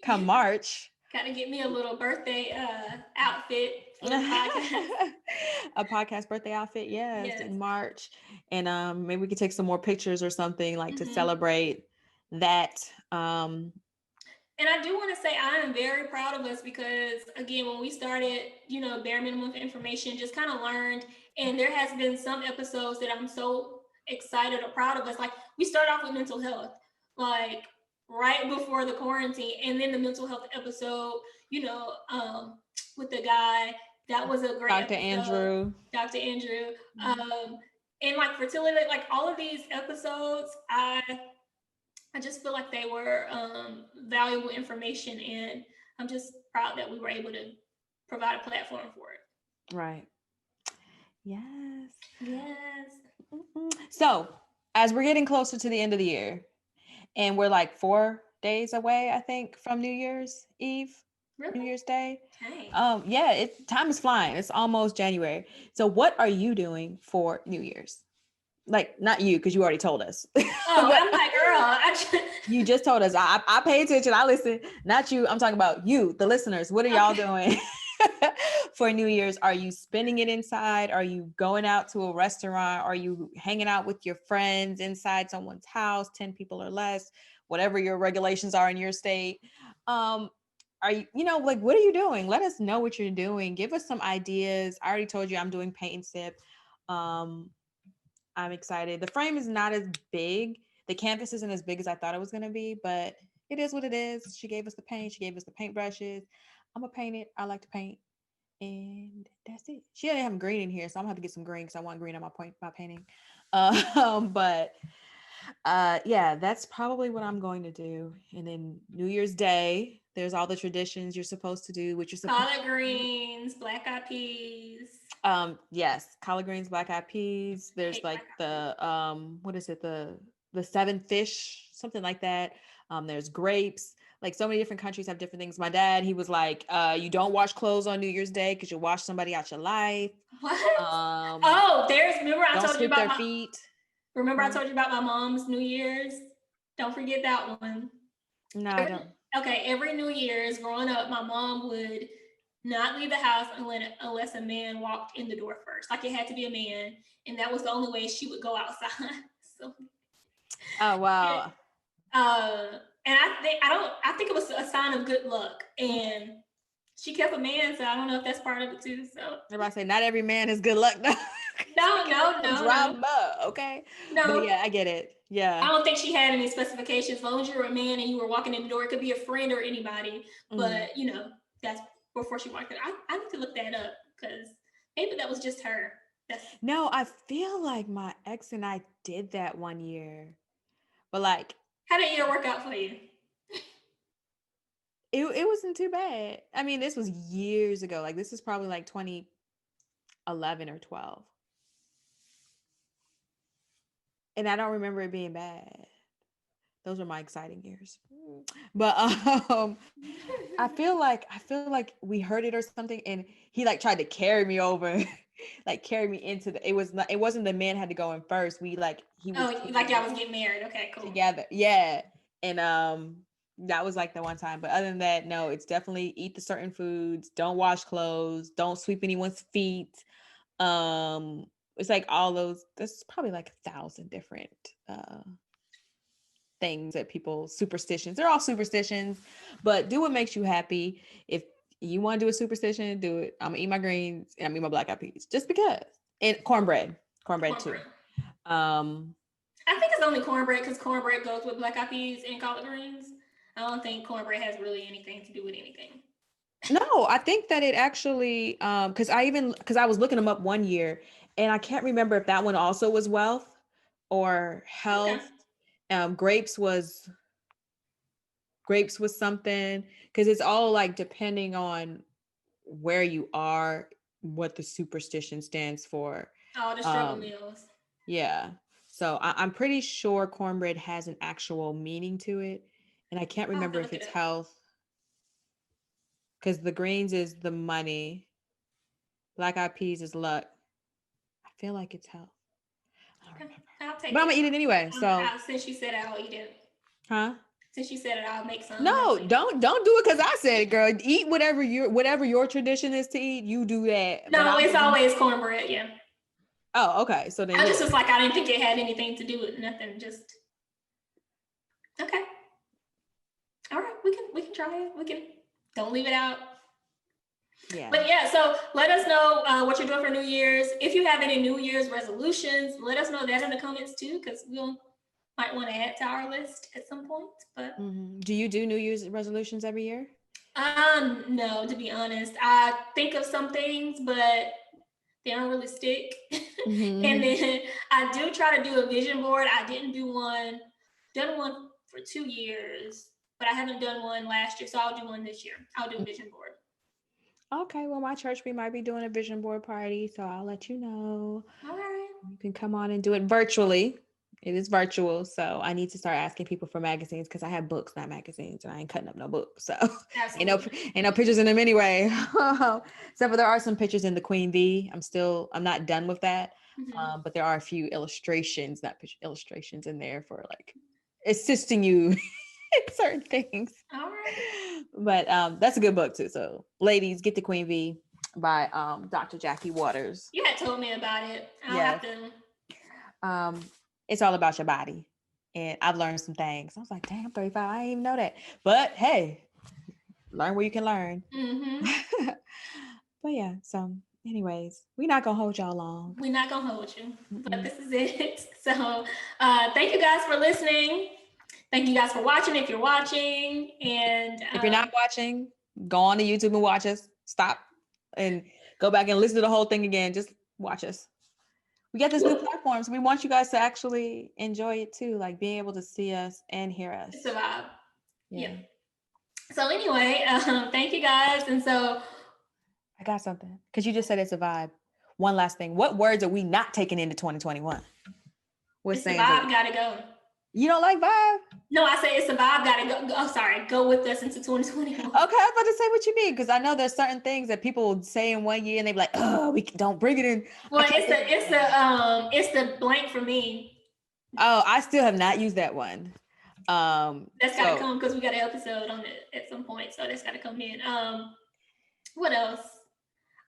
come March. Gotta get me a little birthday outfit for the podcast. A podcast birthday outfit, yes, in March. And maybe we could take some more pictures or something, like, to celebrate that. And I do want to say I am very proud of us because, again, when we started, bare minimum information, just kind of learned. And there has been some episodes that I'm so excited or proud of us. Like, we started off with mental health, like right before the quarantine. And then the mental health episode, with the guy, that was a great Dr. episode. Dr. Andrew. And like fertility, like all of these episodes, I just feel like they were valuable information, and I'm just proud that we were able to provide a platform for it. Right. Yes. Yes. So, as we're getting closer to the end of the year, and we're like 4 days away, I think, from New Year's Eve, really? New Year's Day. Dang. Yeah, time is flying. It's almost January. So, what are you doing for New Year's? Like, not you, because you already told us. Oh, I'm like, girl, you just told us. I pay attention. I listen. Not you. I'm talking about you, the listeners. What are y'all doing for New Year's? Are you spending it inside? Are you going out to a restaurant? Are you hanging out with your friends inside someone's house, 10 people or less, whatever your regulations are in your state? Are you, like, what are you doing? Let us know what you're doing. Give us some ideas. I already told you I'm doing paint and sip. I'm excited. The frame is not as big. The canvas isn't as big as I thought it was going to be, but it is what it is. She gave us the paint. She gave us the paintbrushes. I'm going to paint it. I like to paint. And that's it. She didn't have green in here, so I'm going to have to get some green because I want green on my painting. Yeah, that's probably what I'm going to do. And then New Year's Day, there's all the traditions you're supposed to do, which is collard greens, black eyed peas. Yes, collard greens, black eyed peas. There's like the what is it, the 7 fish, something like that. There's grapes. Like, so many different countries have different things. My dad, he was like, you don't wash clothes on New Year's Day because you wash somebody out your life. What? Remember I told you about their feet. Remember I told you about my mom's New Year's? Don't forget that one. No, I don't. Okay, every New Year's growing up, my mom would not leave the house unless a man walked in the door first. Like, it had to be a man, and that was the only way she would go outside. So, oh wow. And I think it was a sign of good luck, and she kept a man, so I don't know if that's part of it too. So everybody say not every man is good luck. No. Drama, okay. No, but yeah, I get it. Yeah, I don't think she had any specifications. As long as you were a man and you were walking in the door, it could be a friend or anybody. But that's before she walked in. I need to look that up because maybe that was just her. No, I feel like my ex and I did that 1 year, but like, how did it work out for you? It wasn't too bad. I mean, this was years ago. Like, this is probably like 2011 or 12. And I don't remember it being bad. Those were my exciting years. But I feel like we heard it or something, and he like tried to carry me over, like carry me into it wasn't the man had to go in first. He was like y'all was getting married. Okay, cool. Together. Yeah. And that was like the one time. But other than that, no, it's definitely eat the certain foods, don't wash clothes, don't sweep anyone's feet. It's like all those, there's probably like 1,000 different things that superstitions. They're all superstitions, but do what makes you happy. If you want to do a superstition, do it. I'm gonna eat my greens and I'm gonna eat my black eyed peas just because. And cornbread too. I think it's only cornbread because cornbread goes with black eyed peas and collard greens. I don't think cornbread has really anything to do with anything. No, I think that it actually, because I was looking them up one year, and I can't remember if that one also was wealth or health. Okay. Grapes was something, because it's all like depending on where you are, what the superstition stands for. Oh, the struggle meals. Yeah. So I'm pretty sure cornbread has an actual meaning to it. And I can't I'll have to remember if look it it's up. health, because the greens is the money. Black eyed peas is luck. I feel like it's health. I don't Okay, remember. I'll take But I'm it. gonna eat it anyway. So, Since you said it, I'll eat it. huh? Since you said it, I'll make some. No, Definitely. don't do it because I said it, girl. Eat whatever your tradition is to eat. You do that. But No, it's always cornbread. Yeah. Oh, okay. So then I yeah. just was like, I didn't think it had anything to do with nothing. Just okay. All right, we can try it. We can don't leave it out. Yeah. But yeah, so let us know what you're doing for New Year's. If you have any New Year's resolutions, let us know that in the comments too, because we'll might want to add to our list at some point. But Do you do New Year's resolutions every year? no, to be honest, I think of some things, but they don't really stick. And then I do try to do a vision board. I didn't done one for 2 years, but I haven't done one last year, so I'll do one this year. I'll do a vision board. Okay, well, my church, we might be doing a vision board party, so I'll let you know. All right. You can come on and do it virtually. It is virtual, so I need to start asking people for magazines because I have books, not magazines, and I ain't cutting up no books. So ain't no pictures in them anyway. Except for there are some pictures in the Queen V. I'm not done with that, but there are a few illustrations, not picture illustrations, in there for like assisting you in certain things. All right. But that's a good book too. So ladies, get the Queen V by Dr. Jackie Waters. You had told me about it. I'll have to. It's all about your body. And I've learned some things. I was like, dang, I'm 35. I didn't even know that. But hey, learn where you can learn. But yeah, so anyways, we're not gonna hold y'all long. We're not gonna hold you, but this is it. So thank you guys for listening. Thank you guys for watching if you're watching. And if you're not watching, go on to YouTube and watch us. Stop and go back and listen to the whole thing again. Just watch us. We got this new platform, so we want you guys to actually enjoy it too, like being able to see us and hear us. It's a vibe. Yeah. So anyway, thank you guys. And so I got something, because you just said it's a vibe. One last thing. What words are we not taking into 2021? It's the vibe gotta go. You don't like vibe? No, I say it's the vibe gotta go. Oh, sorry. Go with us into 2021. Okay, I was about to say what you mean, because I know there's certain things that people would say in one year and they be like, oh, we don't bring it in. Well, it's the blank for me. Oh, I still have not used that one. That's gotta come because we got an episode on it at some point, so that's gotta come in. What else?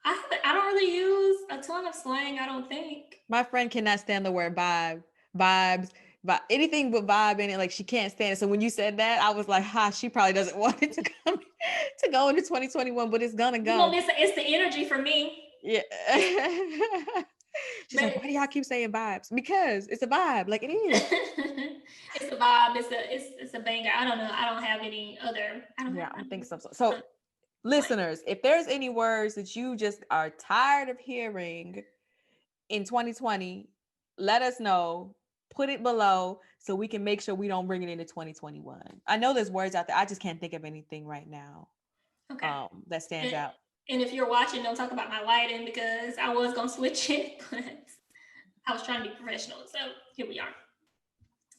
I don't really use a ton of slang. I don't think. My friend cannot stand the word vibes, but anything but vibe in it, like she can't stand it. So when you said that, I was like, she probably doesn't want it to come to go into 2021, but it's gonna go. Well, it's the energy for me. Yeah. She's like, why do y'all keep saying vibes? Because it's a vibe, like it is. It's a vibe. It's a banger. I don't know. I don't have any other. I think so. So listeners, if there's any words that you just are tired of hearing in 2020, let us know. Put it below so we can make sure we don't bring it into 2021. I know there's words out there. I just can't think of anything right now. Okay. That stands out. And if you're watching, don't talk about my lighting because I was gonna switch it, but I was trying to be professional. So here we are.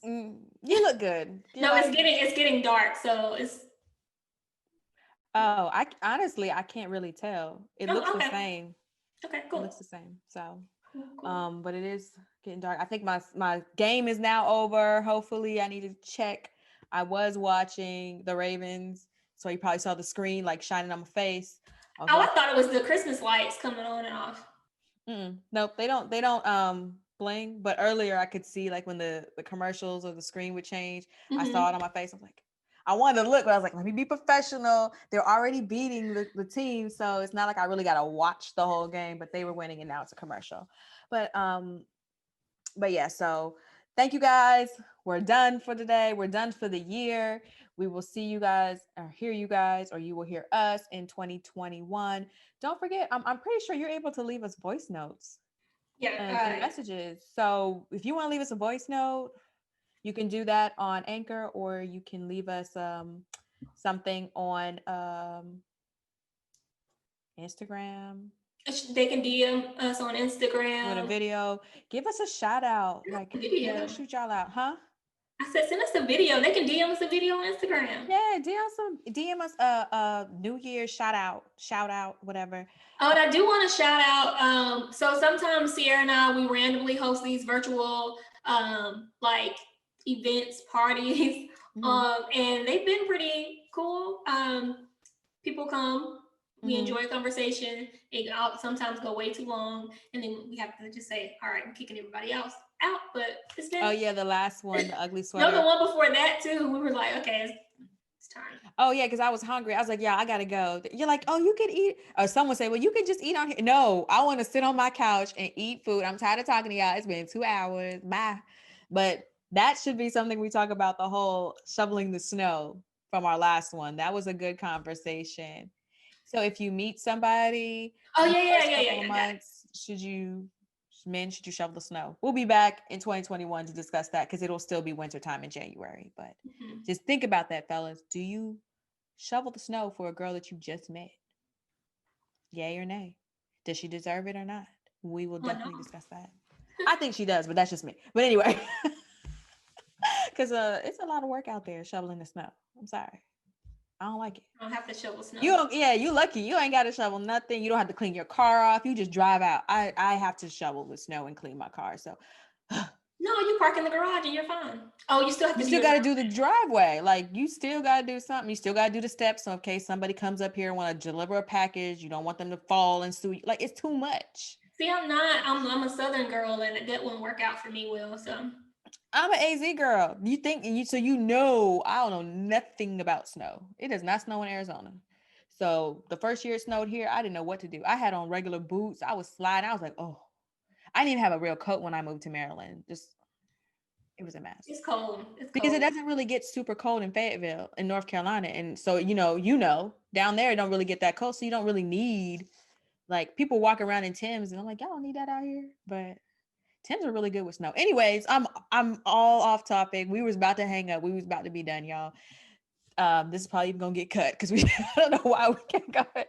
You look good. It's getting dark, so it's. Oh, I can't really tell. It looks the same. Okay, cool. It looks the same. So, cool. But it is getting dark. I think my game is now over. Hopefully, I need to check. I was watching the Ravens, so you probably saw the screen like shining on my face. I thought it was the Christmas lights coming on and off. Nope, they don't bling. But earlier, I could see like when the commercials or the screen would change. I saw it on my face. I was like, I wanted to look, but I was like, let me be professional. They're already beating the team, so it's not like I really got to watch the whole game, but they were winning and now it's a commercial. But But yeah, so thank you guys. We're done for today. We're done for the year. We will see you guys or hear you guys, or you will hear us in 2021. Don't forget, I'm pretty sure you're able to leave us voice notes and Yeah. messages. So if you want to leave us a voice note, you can do that on Anchor, or you can leave us something on Instagram They can DM us on with a Instagram. video. Give us a shout out. Like we're Video. gonna shoot y'all out, huh? I said, send us a video. They can DM us a video on Instagram. Yeah, DM us a New Year's shout out, whatever. Oh, and I do want to shout out. So sometimes Sierra and I, we randomly host these virtual like events, parties, and they've been pretty cool. People come, we enjoy a conversation. It sometimes go way too long, and then we have to just say, "All right, I'm kicking everybody else out." But it's been. Oh yeah, the last one, the ugly sweater. No, the one before that too. We were like, okay, it's time. Oh yeah, because I was hungry. I was like, yeah, I gotta go. You're like, oh, you can eat. Or someone say, well, you can just eat on here. No, I want to sit on my couch and eat food. I'm tired of talking to y'all. It's been 2 hours. Bye. But that should be something we talk about, the whole shoveling the snow from our last one. That was a good conversation. So if you meet somebody, months, should you shovel the snow? We'll be back in 2021 to discuss that, because it'll still be wintertime in January. But just think about that, fellas. Do you shovel the snow for a girl that you just met? Yay or nay? Does she deserve it or not? We will definitely discuss that. I think she does, but that's just me. But anyway, because it's a lot of work out there shoveling the snow. I'm sorry. I don't like it. I don't have to shovel snow. You lucky. You ain't got to shovel nothing. You don't have to clean your car off. You just drive out. I have to shovel the snow and clean my car. So no, you park in the garage and you're fine. Oh, you still have to. You still got to do the driveway. Like, you still got to do something. You still got to do the steps. So in case somebody comes up here and want to deliver a package, you don't want them to fall and sue you. Like, it's too much. See, I'm a Southern girl, and that wouldn't work out for me well. So I'm an AZ girl. You think so? I don't know nothing about snow. It does not snow in Arizona. So the first year it snowed here, I didn't know what to do. I had on regular boots. I was sliding. I was like, oh, I didn't even have a real coat when I moved to Maryland. It was a mess. It's cold. Because it doesn't really get super cold in Fayetteville in North Carolina. And so, down there, it don't really get that cold. So you don't really need, like, people walk around in Timbs and I'm like, y'all don't need that out here. But Timbs are really good with snow. Anyways, I'm all off topic. We was about to hang up. We was about to be done, y'all. This is probably even gonna get cut because I don't know why we can't go. Anyway.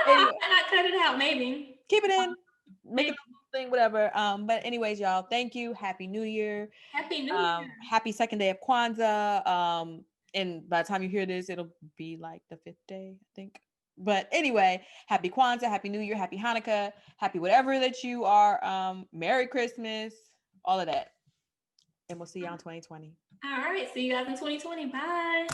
I cut it out, maybe. Keep it in. Make it a thing, whatever. But anyways, y'all, thank you. Happy New Year. Happy New Year. Happy second day of Kwanzaa. And by the time you hear this, it'll be like the 5th day, I think. But anyway, happy Kwanzaa, happy New Year, happy Hanukkah, happy whatever that you are. Merry Christmas, all of that. And we'll see y'all in 2020. All right. See you guys in 2020. Bye.